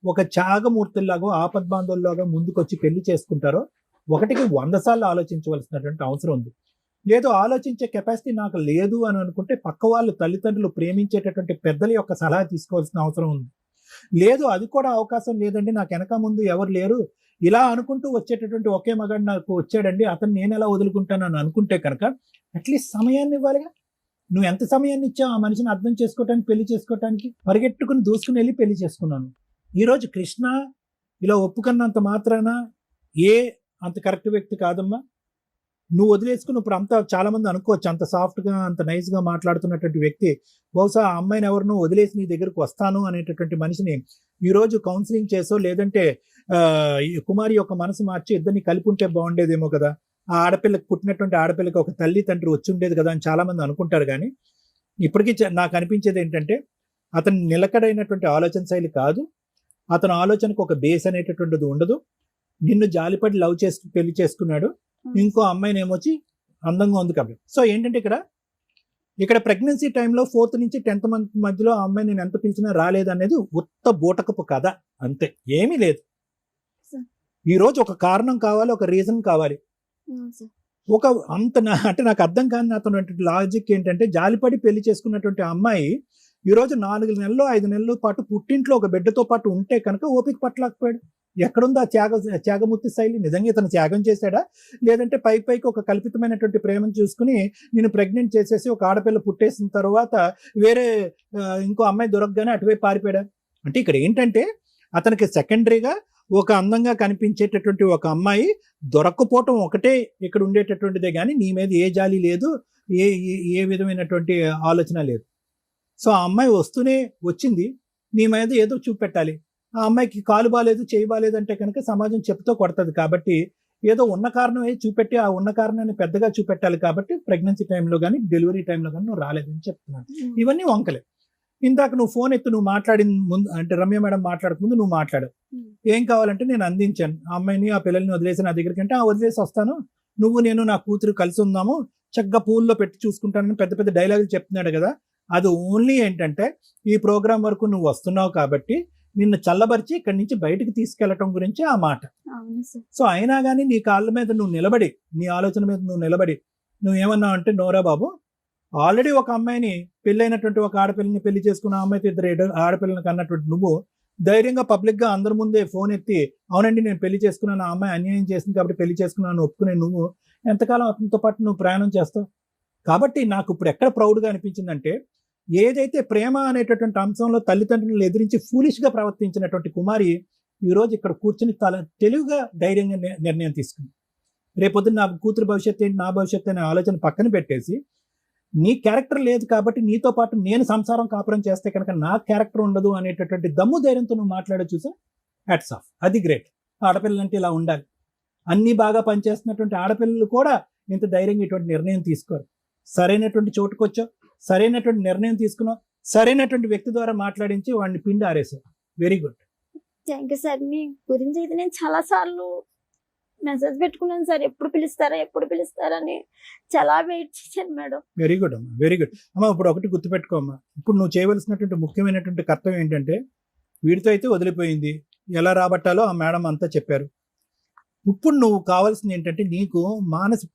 ఒక త్యాగమూర్తుల్లాగా ఆపద్బాంధవుల్లాగా ముందుకొచ్చి పెళ్లి చేసుకుంటారో 1కి 100 సార్లు ఆలోచించవలసినటువంటి అవసరం ఉంది. లేదు ఆలోచించే కెపాసిటీ నాకు లేదు అని అనుకుంటే పక్క వాళ్ళు తల్లిదండ్రులు ప్రేమించేటటువంటి పెద్దల యొక్క సలహా తీసుకోవాల్సిన అవసరం ఉంది. లేదు అది కూడా అవకాశం లేదండి, నాకు వెనక ముందు ఎవరు లేరు, ఇలా అనుకుంటూ వచ్చేటటువంటి ఒకే మగాడు నాకు వచ్చాడండి, అతను నేను ఎలా వదులుకుంటాను అని అనుకుంటే కనుక అట్లీస్ట్ సమయాన్ని ఇవ్వాలిగా. నువ్వు ఎంత సమయాన్ని ఇచ్చావు ఆ మనిషిని అర్థం చేసుకోవటానికి, పెళ్లి చేసుకోవటానికి? పరిగెట్టుకుని దూసుకుని వెళ్ళి పెళ్లి చేసుకున్నాను. ఈరోజు కృష్ణ ఇలా ఒప్పుకున్నంత మాత్రాన అంత కరెక్ట్ వ్యక్తి కాదమ్మా. నువ్వు వదిలేసుకుని ఇప్పుడు అంతా చాలా మంది అనుకోవచ్చు అంత సాఫ్ట్గా అంత నైస్గా మాట్లాడుతున్నటువంటి వ్యక్తి బహుశా ఆ అమ్మాయిని ఎవరినో వదిలేసి నీ దగ్గరకు వస్తాను అనేటటువంటి మనిషిని ఈరోజు కౌన్సిలింగ్ చేసో లేదంటే కుమారి యొక్క మనసు మార్చి ఇద్దరిని కలిపి ఉంటే బాగుండేదేమో కదా, ఆ ఆడపిల్లకి పుట్టినటువంటి ఆడపిల్లకి ఒక తల్లి తండ్రి వచ్చి ఉండేది కదా అని చాలా మంది అనుకుంటారు. కానీ ఇప్పటికీ నాకు అనిపించేది ఏంటంటే అతను నిలకడైనటువంటి ఆలోచన శైలి కాదు, అతని ఆలోచనకు ఒక బేస్ అనేటటువంటిది ఉండదు. నిన్ను జాలిపడి లవ్ చేసి పెళ్లి చేసుకున్నాడు, ఇంకో అమ్మాయిని ఏమొచ్చి అందంగా ఉంది కాబట్టి. సో ఏంటంటే ఇక్కడ ప్రెగ్నెన్సీ టైంలో 4th నుంచి 10th మంత్ మధ్యలో ఆ అమ్మాయి నేను ఎంత పిలిచినా రాలేదనేది ఉత్త బూటకపు కథ, అంతే, ఏమీ లేదు. ఈరోజు ఒక కారణం కావాలి, ఒక రీజన్ కావాలి. ఒక అంటే నాకు అర్థం కాని అతను లాజిక్ ఏంటంటే జాలిపడి పెళ్లి చేసుకున్నటువంటి అమ్మాయి ఈరోజు 4 నెలలు 5 నెలల పాటు పుట్టింట్లో ఒక బిడ్డతో పాటు ఉంటే కనుక ఓపిక పట్టలేకపోయాడు. ఎక్కడుంది ఆ త్యాగమూర్తి శైలి? నిజంగా ఇతను త్యాగం చేశాడా, లేదంటే పైకి ఒక కల్పితమైనటువంటి ప్రేమను చూసుకుని నేను ప్రెగ్నెంట్ చేసేసి ఒక ఆడపిల్ల పుట్టేసిన తర్వాత వేరే ఇంకో అమ్మాయి దొరకగానే అటువైపు పారిపోయాడా? అంటే ఇక్కడ ఏంటంటే అతనికి సెకండరీగా ఒక అందంగా కనిపించేటటువంటి ఒక అమ్మాయి దొరక్కపోవటం ఒకటే ఇక్కడ ఉండేటటువంటిదే, కానీ నీ మీద ఏ జాలి లేదు, ఏ విధమైనటువంటి ఆలోచన లేదు. సో ఆ అమ్మాయి వచ్చింది, నీ మీద ఏదో చూపెట్టాలి. ఆ అమ్మాయికి కాలు బాలేదు, చేయి బాలేదు అంటే కనుక సమాజం చెప్పుతో కొడుతుంది. కాబట్టి ఏదో ఉన్న కారణం చూపెట్టి ఆ ఉన్న కారణాన్ని పెద్దగా చూపెట్టాలి. కాబట్టి ప్రెగ్నెన్సీ టైంలో కానీ డెలివరీ టైంలో కానీ నువ్వు రాలేదని చెప్తున్నాను. ఇవన్నీ వంకలే. ఇందాక నువ్వు ఫోన్ ఎత్తు, నువ్వు మాట్లాడిన ముందు అంటే రమ్య మేడం మాట్లాడకముందు నువ్వు మాట్లాడావు, ఏం కావాలంటే నేను అందించాను ఆ అమ్మాయిని ఆ పిల్లల్ని వదిలేసి నా దగ్గరికి అంటే వదిలేసి వస్తాను, నేను నా కూతురు కలిసి ఉందాము, చక్కగా పూల్లో పెట్టి చూసుకుంటానని పెద్ద పెద్ద డైలాగులు చెప్తున్నాడు కదా. అది ఓన్లీ ఏంటంటే ఈ ప్రోగ్రాం వరకు నువ్వు వస్తున్నావు కాబట్టి నిన్ను చల్లబరిచి ఇక్కడి నుంచి బయటకు తీసుకెళ్లటం గురించి ఆ మాట. సో అయినా కానీ నీ కాళ్ళ మీద నువ్వు నిలబడి, నీ ఆలోచన మీద నువ్వు నిలబడి నువ్వేమన్నావు అంటే నోరా బాబు, ఆల్రెడీ ఒక అమ్మాయిని పెళ్ళైనటువంటి ఒక ఆడపిల్లని పెళ్లి చేసుకున్న అమ్మాయితో 2 ఆడపిల్లని కన్నటువంటి నువ్వు ధైర్యంగా పబ్లిక్గా అందరి ముందే ఫోన్ ఎత్తి అవునండి నేను పెళ్లి చేసుకున్నాను, ఆ అమ్మాయి అన్యాయం చేసింది కాబట్టి పెళ్లి చేసుకున్నాను ఒప్పుకునే నువ్వు ఎంతకాలం అతనితో పాటు నువ్వు ప్రయాణం చేస్తావు? కాబట్టి నాకు ఇప్పుడు ఎక్కడ ప్రౌడ్గా అనిపించిందంటే ఏదైతే ప్రేమ అనేటటువంటి అంశంలో తల్లిదండ్రులను ఎదిరించి ఫూలిష్గా ప్రవర్తించినటువంటి కుమారి ఈరోజు ఇక్కడ కూర్చుని తెలివిగా ధైర్యంగా నిర్ణయం తీసుకుంది. రేపొద్దున నా కూతురు భవిష్యత్తు ఏంటి, నా భవిష్యత్తు అనే ఆలోచన పక్కన పెట్టేసి నీ క్యారెక్టర్ లేదు కాబట్టి నీతో పాటు నేను సంసారం కాపురం చేస్తే కనుక నా క్యారెక్టర్ ఉండదు అనేటటువంటి దమ్ము ధైర్యంతో నువ్వు మాట్లాడే చూసా, హ్యాట్స్ ఆఫ్, అది గ్రేట్. ఆడపిల్లలంటే ఇలా ఉండాలి. అన్నీ బాగా పనిచేస్తున్నటువంటి ఆడపిల్లలు కూడా ఇంత ధైర్యంగా ఇటువంటి నిర్ణయం తీసుకోరు. సరైనటువంటి చోటుకు వచ్చావు, సరైనటువంటి నిర్ణయం తీసుకున్నావు, సరైనటువంటి వ్యక్తి ద్వారా మాట్లాడించి వాడిని పిండి ఆరేసావు. Very good. Thank you sir. మీ గురించి అయితే నేను చాలా సార్లు మెసేజ్ పెట్టుకున్నాను సార్, ఎప్పుడు పిలుస్తారని చాలా వెయిట్ చేశాను మేడం. వెరీ గుడ్ అమ్మా, వెరీ గుడ్ అమ్మా. ఇప్పుడు ఒకటి గుర్తుపెట్టుకో అమ్మా, ఇప్పుడు నువ్వు చేయవలసినటువంటి ముఖ్యమైనటువంటి కర్తవ్యం ఏంటంటే వీడితో అయితే వదిలిపోయింది, ఎలా రాబట్టాలో ఆ మేడం అంతా చెప్పారు. ఇప్పుడు నువ్వు కావాల్సింది ఏంటంటే నీకు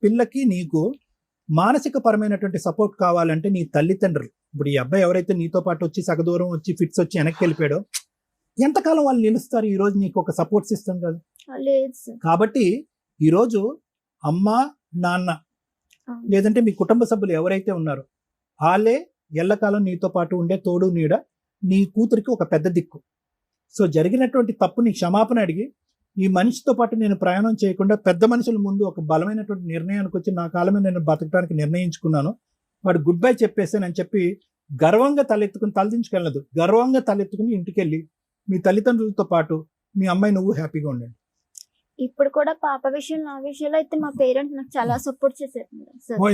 పిల్లకి నీకు మానసిక పరమైనటువంటి సపోర్ట్ కావాలంటే నీ తల్లిదండ్రులు, ఇప్పుడు ఈ అబ్బాయి ఎవరైతే నీతో పాటు వచ్చి సగదూరం వచ్చి ఫిట్స్ వచ్చి వెనక్కి వెళ్ళిపోయాడో ఎంతకాలం వాళ్ళు నిలుస్తారు? ఈ రోజు నీకు ఒక సపోర్ట్ సిస్టమ్ కదా. కాబట్టి ఈరోజు అమ్మ నాన్న లేదంటే మీ కుటుంబ సభ్యులు ఎవరైతే ఉన్నారో వాళ్ళే ఎల్లకాలం నీతో పాటు ఉండే తోడు నీడ, నీ కూతురికి ఒక పెద్ద దిక్కు. సో జరిగినటువంటి తప్పుని క్షమాపణ అడిగి ఈ మనిషితో పాటు నేను ప్రయాణం చేయకుండా పెద్ద మనుషుల ముందు ఒక బలమైనటువంటి నిర్ణయానికి వచ్చి నా కాలమే నేను బతకడానికి నిర్ణయించుకున్నాను, వాడు గుడ్ బై చెప్పేసానని చెప్పి గర్వంగా తలెత్తుకుని గర్వంగా తలెత్తుకుని ఇంటికి వెళ్ళి మీ తల్లిదండ్రులతో పాటు మీ అమ్మాయి నువ్వు హ్యాపీగా ఉండండి. ఇప్పుడు కూడా పాప విషయంలో నా విషయంలో అయితే మా పేరెంట్స్ నాకు చాలా సపోర్ట్ చేశారు.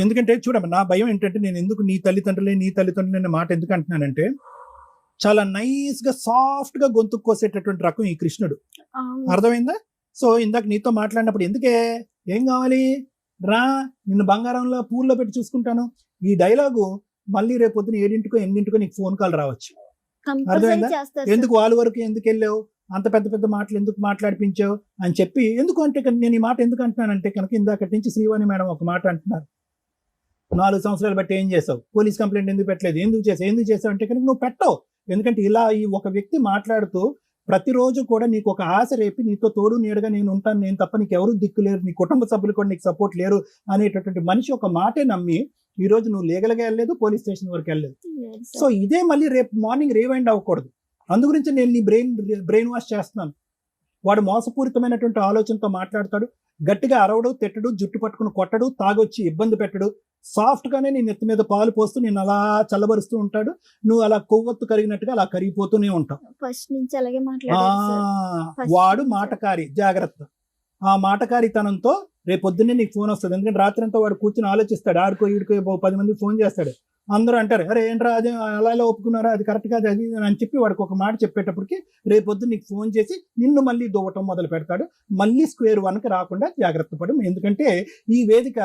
ఎందుకంటే చూడమ్మా, నా భయం ఏంటంటే నేను ఎందుకు నీ తల్లిదండ్రులే మాట ఎందుకు అంటున్నానంటే చాలా నైస్ గా సాఫ్ట్ గా గొంతు కోసేటటువంటి రకం ఈ కృష్ణుడు. అర్థమైందా? సో ఇందాక నీతో మాట్లాడినప్పుడు ఎందుకే ఏం కావాలి రా, నిన్ను బంగారంలో పూల్లో పెట్టి చూసుకుంటాను, ఈ డైలాగు మళ్ళీ రేపు పొద్దున 7 8 నీకు ఫోన్ కాల్ రావచ్చు. అర్థమైందా? ఎందుకు వాళ్ళ వరకు ఎందుకు వెళ్ళావు, అంత పెద్ద పెద్ద మాటలు ఎందుకు మాట్లాడిపించావు అని చెప్పి. ఎందుకు అంటే నేను ఈ మాట ఎందుకు అంటున్నానంటే కనుక ఇందాకటి నుంచి శ్రీవాణి మేడం ఒక మాట అంటున్నారు, 4 సంవత్సరాలు బట్టి ఏం చేసావు, పోలీస్ కంప్లైంట్ ఎందుకు పెట్టలేదు, ఎందుకు చేసావు అంటే కనుక నువ్వు పెట్టవు. ఎందుకంటే ఇలా ఈ ఒక వ్యక్తి మాట్లాడుతూ ప్రతిరోజు కూడా నీకు ఒక ఆశ రేపి నీతో తోడు నీడగా నేను ఉంటాను, నేను తప్ప నీకు ఎవరు దిక్కు లేరు, నీ కుటుంబ సభ్యులు కూడా నీకు సపోర్ట్ లేరు అనేటటువంటి మనిషి ఒక మాటే నమ్మి ఈ రోజు నువ్వు లీగల్గా వెళ్ళలేదు, పోలీస్ స్టేషన్ వరకు వెళ్ళలేదు. లేదు సో సార్. ఇదే మళ్ళీ రేపు మార్నింగ్ రీవైండ్ అవ్వకూడదు. అందుగురించి నేను నీ బ్రెయిన్ వాష్ చేస్తున్నాను. వాడు మోసపూరితమైనటువంటి ఆలోచనతో మాట్లాడతాడు, గట్టిగా అరవడు, తిట్టడు, జుట్టు పట్టుకుని కొట్టడు, తాగొచ్చి ఇబ్బంది పెట్టడు, సాఫ్ట్ గానే నీ నెత్తి మీద పాలు పోస్తూ నేను అలా చల్లబరుస్తూ ఉంటాడు. నువ్వు అలా కొవ్వొత్తు కరిగినట్టుగా అలా కరిగిపోతూనే ఉంటావు. ఫస్ట్ నుంచి అలాగే మాట్లాడారు సార్. First వాడు నుంచి. మాటకారి, జాగ్రత్త. ఆ మాటకారితనంతో రేపొద్దున్నే నీకు ఫోన్ వస్తుంది. ఎందుకంటే రాత్రి అంతా వాడు కూర్చొని ఆలోచిస్తాడు, ఆడుకో ఈడుకో 10 మంది ఫోన్ చేస్తాడు. అందరూ అంటారు, అరే ఏంట్రా అదే అలా ఒప్పుకున్నారా, అది కరెక్ట్ కాదు అది అని చెప్పి వాడికి ఒక మాట చెప్పేటప్పటికి రేపొద్దు నీకు ఫోన్ చేసి నిన్ను మళ్ళీ దువ్వటం మొదలు పెడతాడు. మళ్ళీ స్క్వేర్ 1కి రాకుండా జాగ్రత్త పడు. ఎందుకంటే ఈ వేదిక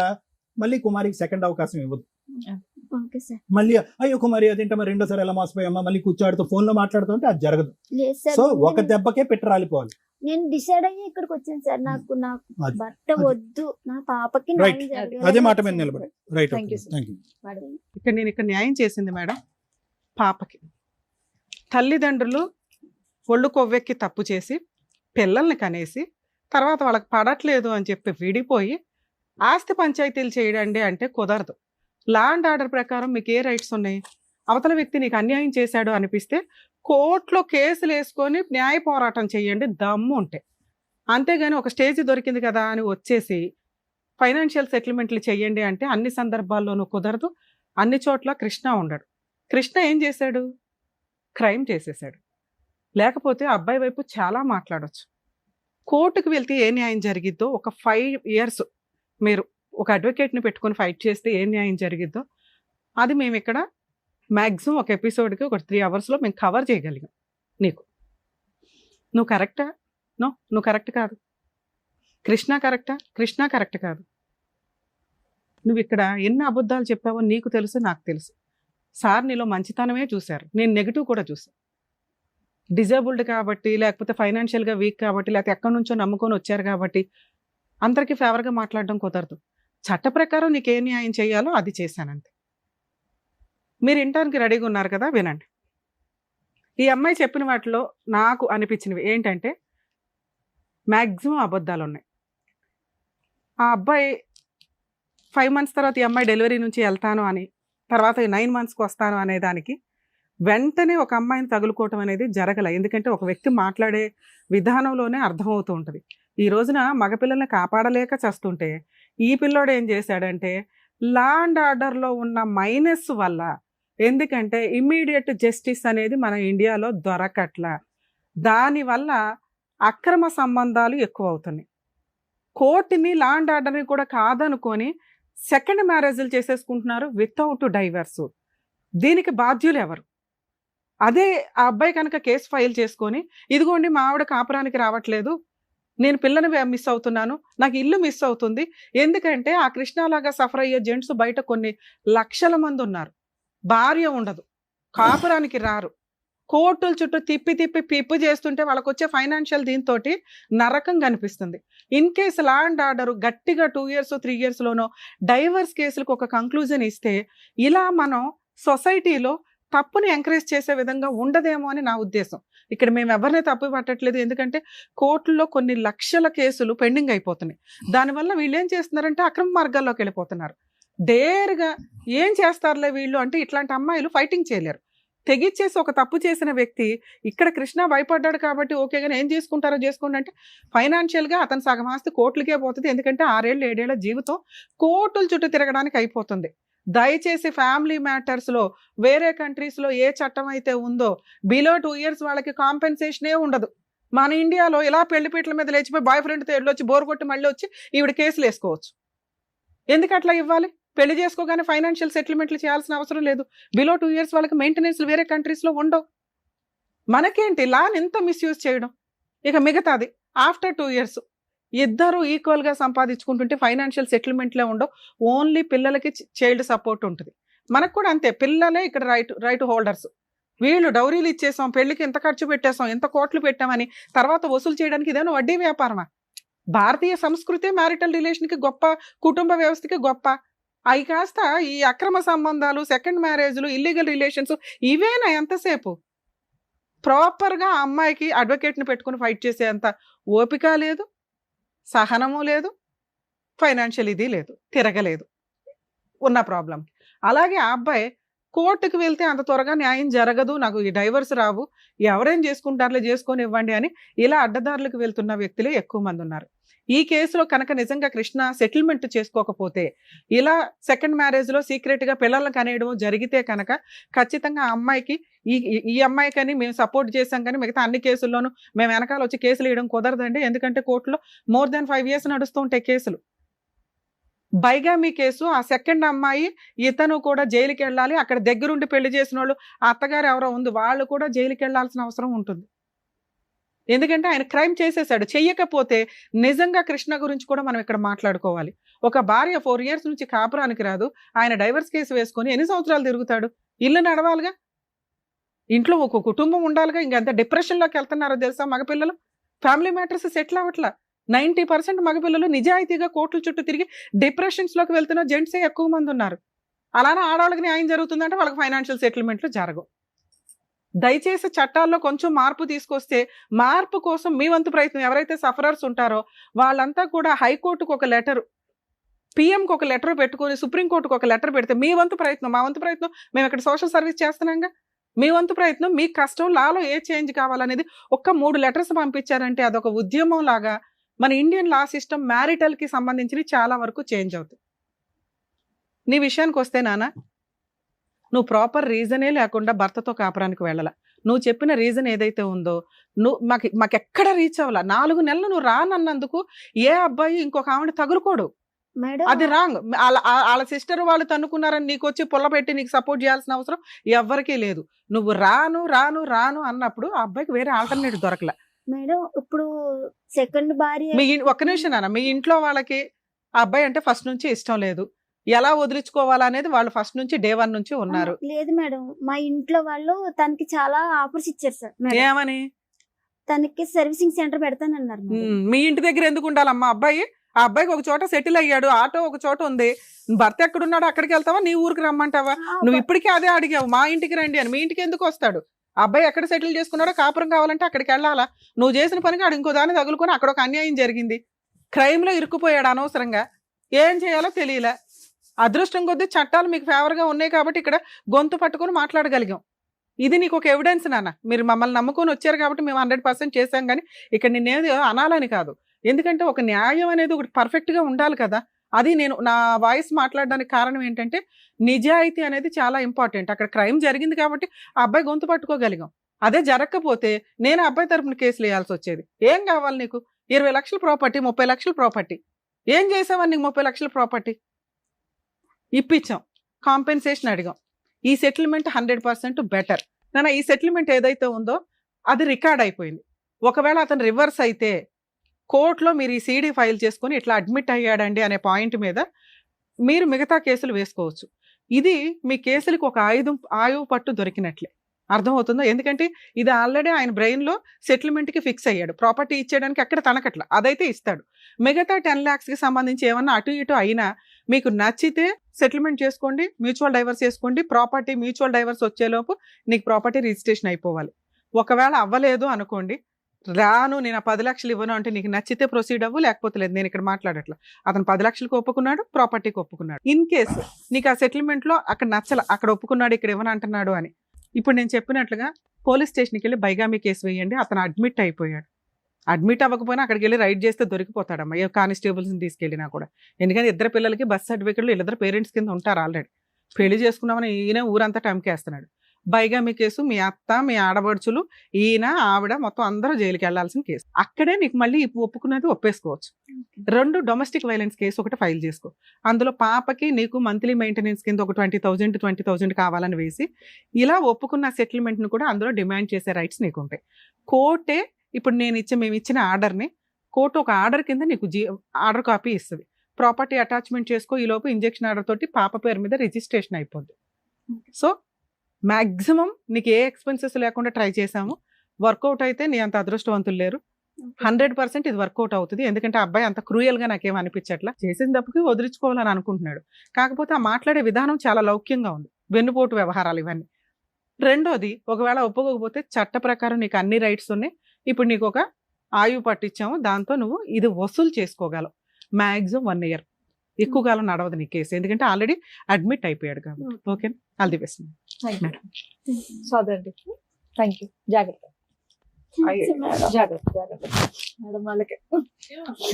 మళ్ళీ కుమారికి సెకండ్ అవకాశం ఇవ్వదు. Okay sir. మళ్ళీ అయ్యో కుమారి అదేంటమ్మా రెండోసారి ఎలా మోసపోయామ్మా మళ్ళీ కూర్చోడుతూ ఫోన్ లో మాట్లాడుతుంటే అది జరగదు. లేదు సార్. సో ఒక దెబ్బకే పెట్టి రాలిపోవాలి. నేను డిసైడ్ అయ్యి ఇక్కడికి వచ్చాను సార్. నాకు అది- భర్త వద్దు, నా పాపకి Right. న్యాయం జరగాలి. అదే మాట మీద నిలబడి. Right, Thank you, sir. Thank you. ఇక్కడ న్యాయం చేసింది మేడం పాపకి. తల్లిదండ్రులు ఒళ్ళు కొవ్వెక్కి తప్పు చేసి పిల్లల్ని కనేసి తర్వాత వాళ్ళకి పడట్లేదు అని చెప్పి విడిపోయి ఆస్తి పంచాయతీలు చేయడండి అంటే కుదరదు. లా అండ్ ఆర్డర్ ప్రకారం మీకు ఏ రైట్స్ ఉన్నాయి? అవతల వ్యక్తి నీకు అన్యాయం చేశాడు అనిపిస్తే కోర్టులో కేసులు వేసుకొని న్యాయ పోరాటం చేయండి దమ్ము ఉంటే. అంతేగాని ఒక స్టేజ్ దొరికింది కదా అని వచ్చేసి ఫైనాన్షియల్ సెటిల్మెంట్లు చేయండి అంటే అన్ని సందర్భాల్లోనూ కుదరదు. అన్ని చోట్ల కృష్ణ ఉండడు. కృష్ణ ఏం చేశాడు? క్రైమ్ చేసేసాడు. లేకపోతే అబ్బాయి వైపు చాలా మాట్లాడొచ్చు. కోర్టుకు వెళ్తే ఏ న్యాయం జరిగిద్దో ఒక 5 years మీరు ఒక అడ్వకేట్ని పెట్టుకొని ఫైట్ చేస్తే ఏ న్యాయం జరిగిద్దో అది మేము ఇక్కడ మ్యాక్సిమం ఒక ఎపిసోడ్కి ఒక 3 hours మేము కవర్ చేయగలిగాం. నీకు నువ్వు కరెక్టా? నువ్వు కరెక్ట్ కాదు. కృష్ణ కరెక్టా? కృష్ణ కరెక్ట్ కాదు. నువ్వు ఇక్కడ ఎన్ని అబద్ధాలు చెప్పావో నీకు తెలుసు, నాకు తెలుసు. సార్ నీలో మంచితనమే చూశారు, నేను నెగిటివ్ కూడా చూసాను. డిజేబుల్డ్ కాబట్టి, లేకపోతే ఫైనాన్షియల్గా వీక్ కాబట్టి, లేకపోతే ఎక్కడి నుంచో నమ్ముకొని వచ్చారు కాబట్టి అందరికీ ఫేవర్గా మాట్లాడడం కుదరదు. చట్ట ప్రకారం నీకు ఏ న్యాయం చేయాలో అది చేశానంతే. మీరు వినటానికి రెడీగా ఉన్నారు కదా, వినండి. ఈ అమ్మాయి చెప్పిన వాటిలో నాకు అనిపించినవి ఏంటంటే మ్యాక్సిమం అబద్ధాలు ఉన్నాయి. ఆ అబ్బాయి 5 months తర్వాత ఈ అమ్మాయి డెలివరీ నుంచి వెళ్తాను అని, తర్వాత 9 monthsకి వస్తాను అనే దానికి వెంటనే ఒక అమ్మాయిని తగులుకోవటం అనేది జరగలే. ఎందుకంటే ఒక వ్యక్తి మాట్లాడే విధానంలోనే అర్థమవుతూ ఉంటుంది. ఈ రోజున మగపిల్లల్ని కాపాడలేక చస్తుంటే ఈ పిల్లోడు ఏం చేశాడంటే లా అండ్ ఆర్డర్లో ఉన్న మైనస్ వల్ల, ఎందుకంటే ఇమ్మీడియట్ జస్టిస్ అనేది మన ఇండియాలో దొరకట్లా, దానివల్ల అక్రమ సంబంధాలు ఎక్కువ అవుతున్నాయి. కోర్టుని లా అండ్ ఆర్డర్ని కూడా కాదనుకొని సెకండ్ మ్యారేజ్లు చేసేసుకుంటున్నారు వితౌట్ డైవర్స్. దీనికి బాధ్యులు ఎవరు? అదే ఆ అబ్బాయి కనుక కేసు ఫైల్ చేసుకొని ఇదిగోండి మా ఆవిడ కాపురానికి రావట్లేదు, నేను పిల్లని మిస్ అవుతున్నాను, నాకు ఇల్లు మిస్ అవుతుంది, ఎందుకంటే ఆ కృష్ణలాగా సఫర్ అయ్యే జెంట్స్ బయట కొన్ని లక్షల మంది ఉన్నారు. భార్య ఉండదు, కాపురానికి రారు, కోర్టుల చుట్టూ తిప్పి పిప్పు చేస్తుంటే వాళ్ళకు వచ్చే ఫైనాన్షియల్ దీంతో నరకం కనిపిస్తుంది. In case law and order గట్టిగా 2 years 3 yearsలోనో డైవర్స్ కేసులకు ఒక కంక్లూజన్ ఇస్తే ఇలా మనం సొసైటీలో తప్పుని ఎంకరేజ్ చేసే విధంగా ఉండదేమో అని నా ఉద్దేశం. ఇక్కడ మేము ఎవరిని తప్పు పట్టట్లేదు, ఎందుకంటే కోర్టుల్లో కొన్ని లక్షల కేసులు పెండింగ్ అయిపోతున్నాయి. దానివల్ల వీళ్ళు ఏం చేస్తున్నారంటే అక్రమ మార్గాల్లోకి వెళ్ళిపోతున్నారు. డేర్గా ఏం చేస్తారులే వీళ్ళు అంటే ఇట్లాంటి అమ్మాయిలు ఫైటింగ్ చేయలేరు. తెగిచ్చేసి ఒక తప్పు చేసిన వ్యక్తి ఇక్కడ కృష్ణ భయపడ్డాడు కాబట్టి ఓకే, కానీ ఏం చేసుకుంటారో చేసుకోండి అంటే ఫైనాన్షియల్గా అతను సగం ఆస్తి కోర్టులకే పోతుంది. ఎందుకంటే 6 ఏళ్ళు 7 ఏళ్ల జీవితం కోర్టుల చుట్టూ తిరగడానికి అయిపోతుంది. దయచేసి ఫ్యామిలీ మ్యాటర్స్లో వేరే కంట్రీస్లో ఏ చట్టం అయితే ఉందో బిలో 2 years వాళ్ళకి కాంపెన్సేషనే ఉండదు. మన ఇండియాలో ఇలా పెళ్లిపీటల మీద లేచిపోయి బాయ్ ఫ్రెండ్తో వెళ్ళొచ్చి బోర్ కొట్టి మళ్ళీ వచ్చి ఈవిడ కేసులు వేసుకోవచ్చు. ఎందుకు అట్లా ఇవ్వాలి? పెళ్లి చేసుకోగానే ఫైనాన్షియల్ సెటిల్మెంట్లు చేయాల్సిన అవసరం లేదు. బిలో 2 years వాళ్ళకి మెయింటెనెన్స్లు వేరే కంట్రీస్లో ఉండవు. మనకేంటి లాని ఎంత మిస్యూజ్ చేయడం. ఇక మిగతాది ఆఫ్టర్ 2 years ఇద్దరు ఈక్వల్గా సంపాదించుకుంటుంటే ఫైనాన్షియల్ సెటిల్మెంట్లే ఉండవు, ఓన్లీ పిల్లలకి చైల్డ్ సపోర్ట్ ఉంటుంది. మనకు కూడా అంతే, పిల్లలే ఇక్కడ రైట్ హోల్డర్స్. వీళ్ళు డౌరీలు ఇచ్చేసాం, పెళ్లికి ఎంత ఖర్చు పెట్టేసాం, ఎంత కోట్లు పెట్టామని తర్వాత వసూలు చేయడానికి ఇదేమో వడ్డీ వ్యాపారమా? భారతీయ సంస్కృతి మ్యారిటల్ రిలేషన్కి గొప్ప, కుటుంబ వ్యవస్థకి గొప్ప. అవి కాస్త ఈ అక్రమ సంబంధాలు, సెకండ్ మ్యారేజ్లు, ఇల్లీగల్ రిలేషన్స్ ఇవేనా ఎంతసేపు? ప్రాపర్గా ఆ అమ్మాయికి అడ్వకేట్ని పెట్టుకుని ఫైట్ చేసేంత ఓపిక లేదు, సహనము లేదు, ఫైనాన్షియల్ ఇది లేదు, తిరగలేదు ఉన్న ప్రాబ్లం. అలాగే ఆ అబ్బాయి కోర్టుకు వెళ్తే అంత త్వరగా న్యాయం జరగదు, నాకు ఈ డైవర్స్ రావు, ఎవరేం చేసుకుంటారులే చేసుకొని ఇవ్వండి అని ఇలా అడ్డదారులకు వెళ్తున్న వ్యక్తులే ఎక్కువ మంది ఉన్నారు. ఈ కేసులో కనుక నిజంగా కృష్ణ సెటిల్మెంట్ చేసుకోకపోతే, ఇలా సెకండ్ మ్యారేజ్లో సీక్రెట్గా పిల్లలను కనేయడం జరిగితే కనుక ఖచ్చితంగా ఆ అమ్మాయికి ఈ అమ్మాయికని మేము సపోర్ట్ చేసాం కానీ మిగతా అన్ని కేసుల్లోనూ మేము వెనకాల వచ్చి కేసులు వేయడం కుదరదండి. ఎందుకంటే కోర్టులో మోర్ దాన్ 5 years నడుస్తూ ఉంటాయి కేసులు. బైగామీ కేసు, ఆ సెకండ్ అమ్మాయి ఇతను కూడా జైలుకి వెళ్ళాలి, అక్కడ దగ్గరుండి పెళ్లి చేసిన వాళ్ళు ఆ అత్తగారు ఎవరో ఉంది, వాళ్ళు కూడా జైలుకి వెళ్ళాల్సిన అవసరం ఉంటుంది. ఎందుకంటే ఆయన క్రైమ్ చేసేసాడు. చెయ్యకపోతే నిజంగా కృష్ణ గురించి కూడా మనం ఇక్కడ మాట్లాడుకోవాలి. ఒక భార్య 4 years నుంచి కాపురానికి రాదు, ఆయన డైవర్స్ కేసు వేసుకొని ఎన్ని సంవత్సరాలు తిరుగుతాడు? ఇల్లు నడవాలిగా, ఇంట్లో ఒక కుటుంబం ఉండాలిగా. ఇంకెంత డిప్రెషన్లోకి వెళ్తున్నారో తెలుసా మగపిల్లలు? Family matters settle అవ్వట్లా. 90% మగపిల్లలు నిజాయితీగా కోర్టుల చుట్టూ తిరిగి డిప్రెషన్స్లోకి వెళ్తున్న జెంట్సే ఎక్కువ మంది ఉన్నారు. అలానే ఆడవాళ్ళకి న్యాయం జరుగుతుందంటే వాళ్ళకి ఫైనాన్షియల్ సెటిల్మెంట్లు జరగవు. దయచేసి చట్టాల్లో కొంచెం మార్పు తీసుకొస్తే, మార్పు కోసం మీ వంతు ప్రయత్నం, ఎవరైతే సఫరర్స్ ఉంటారో వాళ్ళంతా కూడా హైకోర్టుకు ఒక లెటర్, పిఎంకి ఒక లెటర్ పెట్టుకొని సుప్రీంకోర్టుకు ఒక లెటర్ పెడితే మీ వంతు ప్రయత్నం, మా వంతు ప్రయత్నం, మేము ఇక్కడ సోషల్ సర్వీస్ చేస్తున్నాంగా, మీ వంతు ప్రయత్నం, మీ కష్టం, లాలో ఏ చేంజ్ కావాలనేది ఒక్క 3 letters పంపించారంటే అదొక ఉద్యమం లాగా మన ఇండియన్ లా సిస్టమ్ మ్యారిటల్కి సంబంధించి చాలా వరకు చేంజ్ అవుతుంది. నీ విషయానికి వస్తే నాన్న, నువ్వు ప్రాపర్ రీజనే లేకుండా భర్తతో కాపురానికి వెళ్ళాల. నువ్వు చెప్పిన రీజన్ ఏదైతే ఉందో నువ్వు మాకెక్కడ రీచ్ అవ్వాల. 4 నెలలు నువ్వు రానన్నందుకు ఏ అబ్బాయి ఇంకొక ఆవిడ తగులుకోడు. మేడం అది రాంగ్. వాళ్ళ సిస్టర్ వాళ్ళు తన్నుకున్నారని నీకు వచ్చి పొల్ల పెట్టి నీకు సపోర్ట్ చేయాల్సిన అవసరం ఎవ్వరికీ లేదు. నువ్వు రాను రాను రాను అన్నప్పుడు ఆ అబ్బాయికి వేరే ఆల్టర్నేటివ్ దొరకలే. మేడం ఇప్పుడు సెకండ్ భార్య ఒక్క నిమిషం నాన్న, మీ ఇంట్లో వాళ్ళకి ఆ అబ్బాయి అంటే ఫస్ట్ నుంచి ఇష్టం లేదు, ఎలా వదిలించుకోవాలనేది వాళ్ళు ఫస్ట్ నుంచి డే 1 నుంచి ఉన్నారు. లేదు మేడం, మా ఇంట్లో వాళ్ళు తనకి చాలా ఆఫర్స్ ఇచ్చారు సార్. మేడం, ఏమని? తనకి సర్వీసింగ్ సెంటర్ పెడతానన్నారు మేడం. మీ ఇంటి దగ్గర ఎందుకు ఉండాలమ్మా అబ్బాయి? ఆ అబ్బాయికి ఒక చోట సెటిల్ అయ్యాడు, ఆటో ఒక చోట ఉంది, భర్త ఎక్కడున్నాడో అక్కడికి వెళ్తావా, నీ ఊరికి రమ్మంటావా? నువ్వు ఇప్పటికీ అదే అడిగావు, మా ఇంటికి రండి అని. మీ ఇంటికి ఎందుకు వస్తాడు? అబ్బాయి ఎక్కడ సెటిల్ చేసుకున్నాడో కాపురం కావాలంటే అక్కడికి వెళ్ళాలా? నువ్వు చేసిన పనికి ఆడు ఇంకో దాన్ని తగులుకొని అక్కడ ఒక అన్యాయం జరిగింది, క్రైమ్లో ఇరుక్కుపోయాడు అనవసరంగా. ఏం చేయాలో తెలియలే. అదృష్టం కొద్దీ చట్టాలు మీకు ఫేవర్గా ఉన్నాయి కాబట్టి ఇక్కడ గొంతు పట్టుకొని మాట్లాడగలిగాం. ఇది నీకు ఒక ఎవిడెన్స్ నాన్న. మీరు మమ్మల్ని నమ్ముకొని వచ్చారు కాబట్టి మేము 100% చేశాం, కానీ ఇక్కడ నిన్నేది అనాలని కాదు. ఎందుకంటే ఒక న్యాయం అనేది ఒకటి పర్ఫెక్ట్గా ఉండాలి కదా. అది నేను నా వాయిస్ మాట్లాడడానికి కారణం ఏంటంటే నిజాయితీ అనేది చాలా ఇంపార్టెంట్. అక్కడ క్రైమ్ జరిగింది కాబట్టి ఆ అబ్బాయి గొంతు పట్టుకోగలిగాం. అదే జరగకపోతే నేను అబ్బాయి తరపున కేసులు వేయాల్సి వచ్చేది. ఏం కావాలి నీకు? 20 లక్షల ప్రాపర్టీ, 30 లక్షల ప్రాపర్టీ. ఏం చేసావని నీకు 30 లక్షల ప్రాపర్టీ ఇప్పించాం, కాంపెన్సేషన్ అడిగాం. ఈ సెటిల్మెంట్ 100% బెటర్. కానీ ఈ సెటిల్మెంట్ ఏదైతే ఉందో అది రికార్డ్ అయిపోయింది. ఒకవేళ అతను రివర్స్ అయితే కోర్టులో మీరు ఈ సీడీ ఫైల్ చేసుకొని ఇట్లా అడ్మిట్ అయ్యాడండి అనే పాయింట్ మీద మీరు మిగతా కేసులు వేసుకోవచ్చు. ఇది మీ కేసులకు ఒక ఆయువు పట్టు దొరికినట్లే. అర్థమవుతుందో? ఎందుకంటే ఇది ఆల్రెడీ ఆయన బ్రెయిన్లో సెటిల్మెంట్కి ఫిక్స్ అయ్యాడు. ప్రాపర్టీ ఇచ్చేయడానికి అక్కడ తనకట్ల అదైతే ఇస్తాడు. మిగతా 10 lakhsకి సంబంధించి ఏమన్నా అటు ఇటు అయినా మీకు నచ్చితే సెటిల్మెంట్ చేసుకోండి, మ్యూచువల్ డైవర్స్ చేసుకోండి. ప్రాపర్టీ మ్యూచువల్ డైవర్స్ వచ్చేలోపు నీకు ప్రాపర్టీ రిజిస్ట్రేషన్ అయిపోవాలి. ఒకవేళ అవ్వలేదు అనుకోండి, రాను నేను 10 లక్షలు ఇవ్వను అంటే నీకు నచ్చితే ప్రొసీడ్ అవ్వు, లేకపోతే లేదు. నేను ఇక్కడ మాట్లాడట్లా. అతను 10 లక్షలకు ఒప్పుకున్నాడు, ప్రాపర్టీకి ఒప్పుకున్నాడు. ఇన్ కేసు నీకు ఆ సెటిల్మెంట్లో అక్కడ నచ్చల, అక్కడ ఒప్పుకున్నాడు, ఇక్కడ ఇవ్వను అంటున్నాడు అని, ఇప్పుడు నేను చెప్పినట్లుగా పోలీస్ స్టేషన్కి వెళ్ళి బైగామీ కేసు వేయండి. అతను అడ్మిట్ అయిపోయాడు. అడ్మిట్ అవ్వకపోయినా అక్కడికి వెళ్ళి రైడ్ చేస్తే దొరికిపోతాడమ్మా, ఏ కానిస్టేబుల్స్ని తీసుకెళ్ళినా కూడా. ఎందుకంటే 2 పిల్లలకి బర్త్ సర్టిఫికెట్లు 2 పేరెంట్స్ కింద ఉంటారు ఆల్రెడీ. పెళ్లి చేసుకున్నామని ఈయన ఊరంతా టైంకేస్తున్నాడు. బైగామీ కేసు, మీ అత్త, మీ ఆడబడుచులు, ఈయన, ఆవిడ మొత్తం అందరూ జైలుకి వెళ్లాల్సిన కేసు. అక్కడే నీకు మళ్ళీ ఒప్పుకున్నది ఒప్పేసుకోవచ్చు. 2 డొమెస్టిక్ వైలెన్స్ కేసు ఒకటి ఫైల్ చేసుకో. అందులో పాపకి నీకు మంత్లీ మెయింటెనెన్స్ కింద ఒక 20,000 కావాలని వేసి ఇలా ఒప్పుకున్న సెటిల్మెంట్ను కూడా అందులో డిమాండ్ చేసే రైట్స్ నీకు ఉంటాయి. కోర్టే ఇప్పుడు మేము ఇచ్చిన ఆర్డర్ని కోర్టు ఒక ఆర్డర్ కింద నీకు ఆర్డర్ కాపీ ఇస్తుంది. ప్రాపర్టీ అటాచ్మెంట్ చేసుకో, ఈ లోపు ఇంజెక్షన్ ఆర్డర్ తోటి పాప పేరు మీద రిజిస్ట్రేషన్ అయిపోద్ది. సో మ్యాక్సిమం నీకు ఏ ఎక్స్పెన్సెస్ లేకుండా ట్రై చేసాము. వర్కౌట్ అయితే నీ అంత అదృష్టవంతులు లేరు. 100% ఇది వర్కౌట్ అవుతుంది. ఎందుకంటే ఆ అబ్బాయి అంత క్రూయల్ గా నాకేం అనిపించట్లా. చేసిన తప్పుకి వదిలించుకోవాలని అనుకుంటున్నాడు. కాకపోతే ఆ మాట్లాడే విధానం చాలా లౌక్యంగా ఉంది. వెన్నుపోటు వ్యవహారాలు ఇవన్నీ. రెండోది, ఒకవేళ ఒప్పుకోకపోతే చట్ట ప్రకారం నీకు అన్ని రైట్స్ ఉన్నాయి. ఇప్పుడు నీకు ఒక ఆయువు పట్టించాము, దాంతో నువ్వు ఇది వసూలు చేసుకోగలవు. మాక్సిమం 1 year, ఎక్కువ కాలం నడవదు నీ కేసు, ఎందుకంటే ఆల్రెడీ అడ్మిట్ అయిపోయాడు కాబట్టి. Okay, all the best. సోదరండి, థ్యాంక్ యూ. జాగ్రత్త జాగ్రత్త జాగ్రత్త మేడం వాళ్ళకి.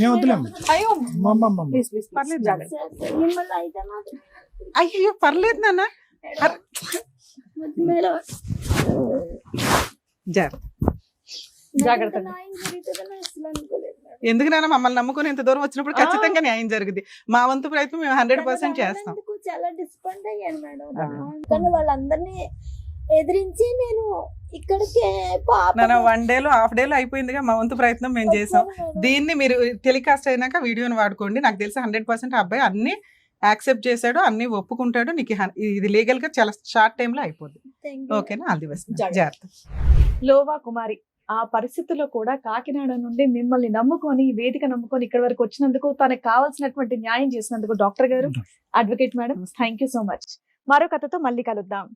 ఏం వద్దులేమ్మా. అయ్యో అమ్మమ్మమ్మ. ప్లీజ్ ప్లీజ్ పర్లేదు జాగ్రత్త. మిమ్మల్ని అయితే మాత్రం అయ్యో పర్లేదు నాన్న, మేడం జాగ్రత్త. న్యాయం జరుగుతుందని అసలు అనుకోలేదు మేడం. ఎందుకు నాన్న, మమ్మల్ని నమ్ముకుని ఇంత దూరం వచ్చినప్పుడు ఖచ్చితంగా న్యాయం జరుగుతుంది. మా వంతు ప్రయత్నం మేము 100% చేస్తాం. అందుకు చాలా డిసప్పాయింట్ అయ్యాను మేడం. కానీ వాళ్ళందరినీ ఎదిరించి నేను ఇక్కడికి నాన్న 1 day లో హాఫ్ డే లో అయిపోయిందిగా, మా వంతు ప్రయత్నం మేము చేసాం. దీన్ని మీరు టెలికాస్ట్ అయినాక వీడియోని వాడుకోండి. నాకు తెలిసి 100% అబ్బాయి అన్ని యాక్సెప్ట్ చేశాడు, అన్ని ఒప్పుకుంటాడు. నీకు ఇది లీగల్ గా చాలా షార్ట్ టైమ్ లో అయిపోద్ది. ఓకేనా, ఆల్ ది బెస్ట్. జాగ్రత్త. లోవా కుమారి ఆ పరిస్థితుల్లో కూడా కాకినాడ నుండి మిమ్మల్ని నమ్ముకొని, ఈ వేదిక నమ్ముకొని ఇక్కడి వరకు వచ్చినందుకు, తనకు కావాల్సినటువంటి న్యాయం చేసినందుకు డాక్టర్ గారు, advocate madam, thank you so much. మరో కథతో మళ్ళీ కలుద్దాం.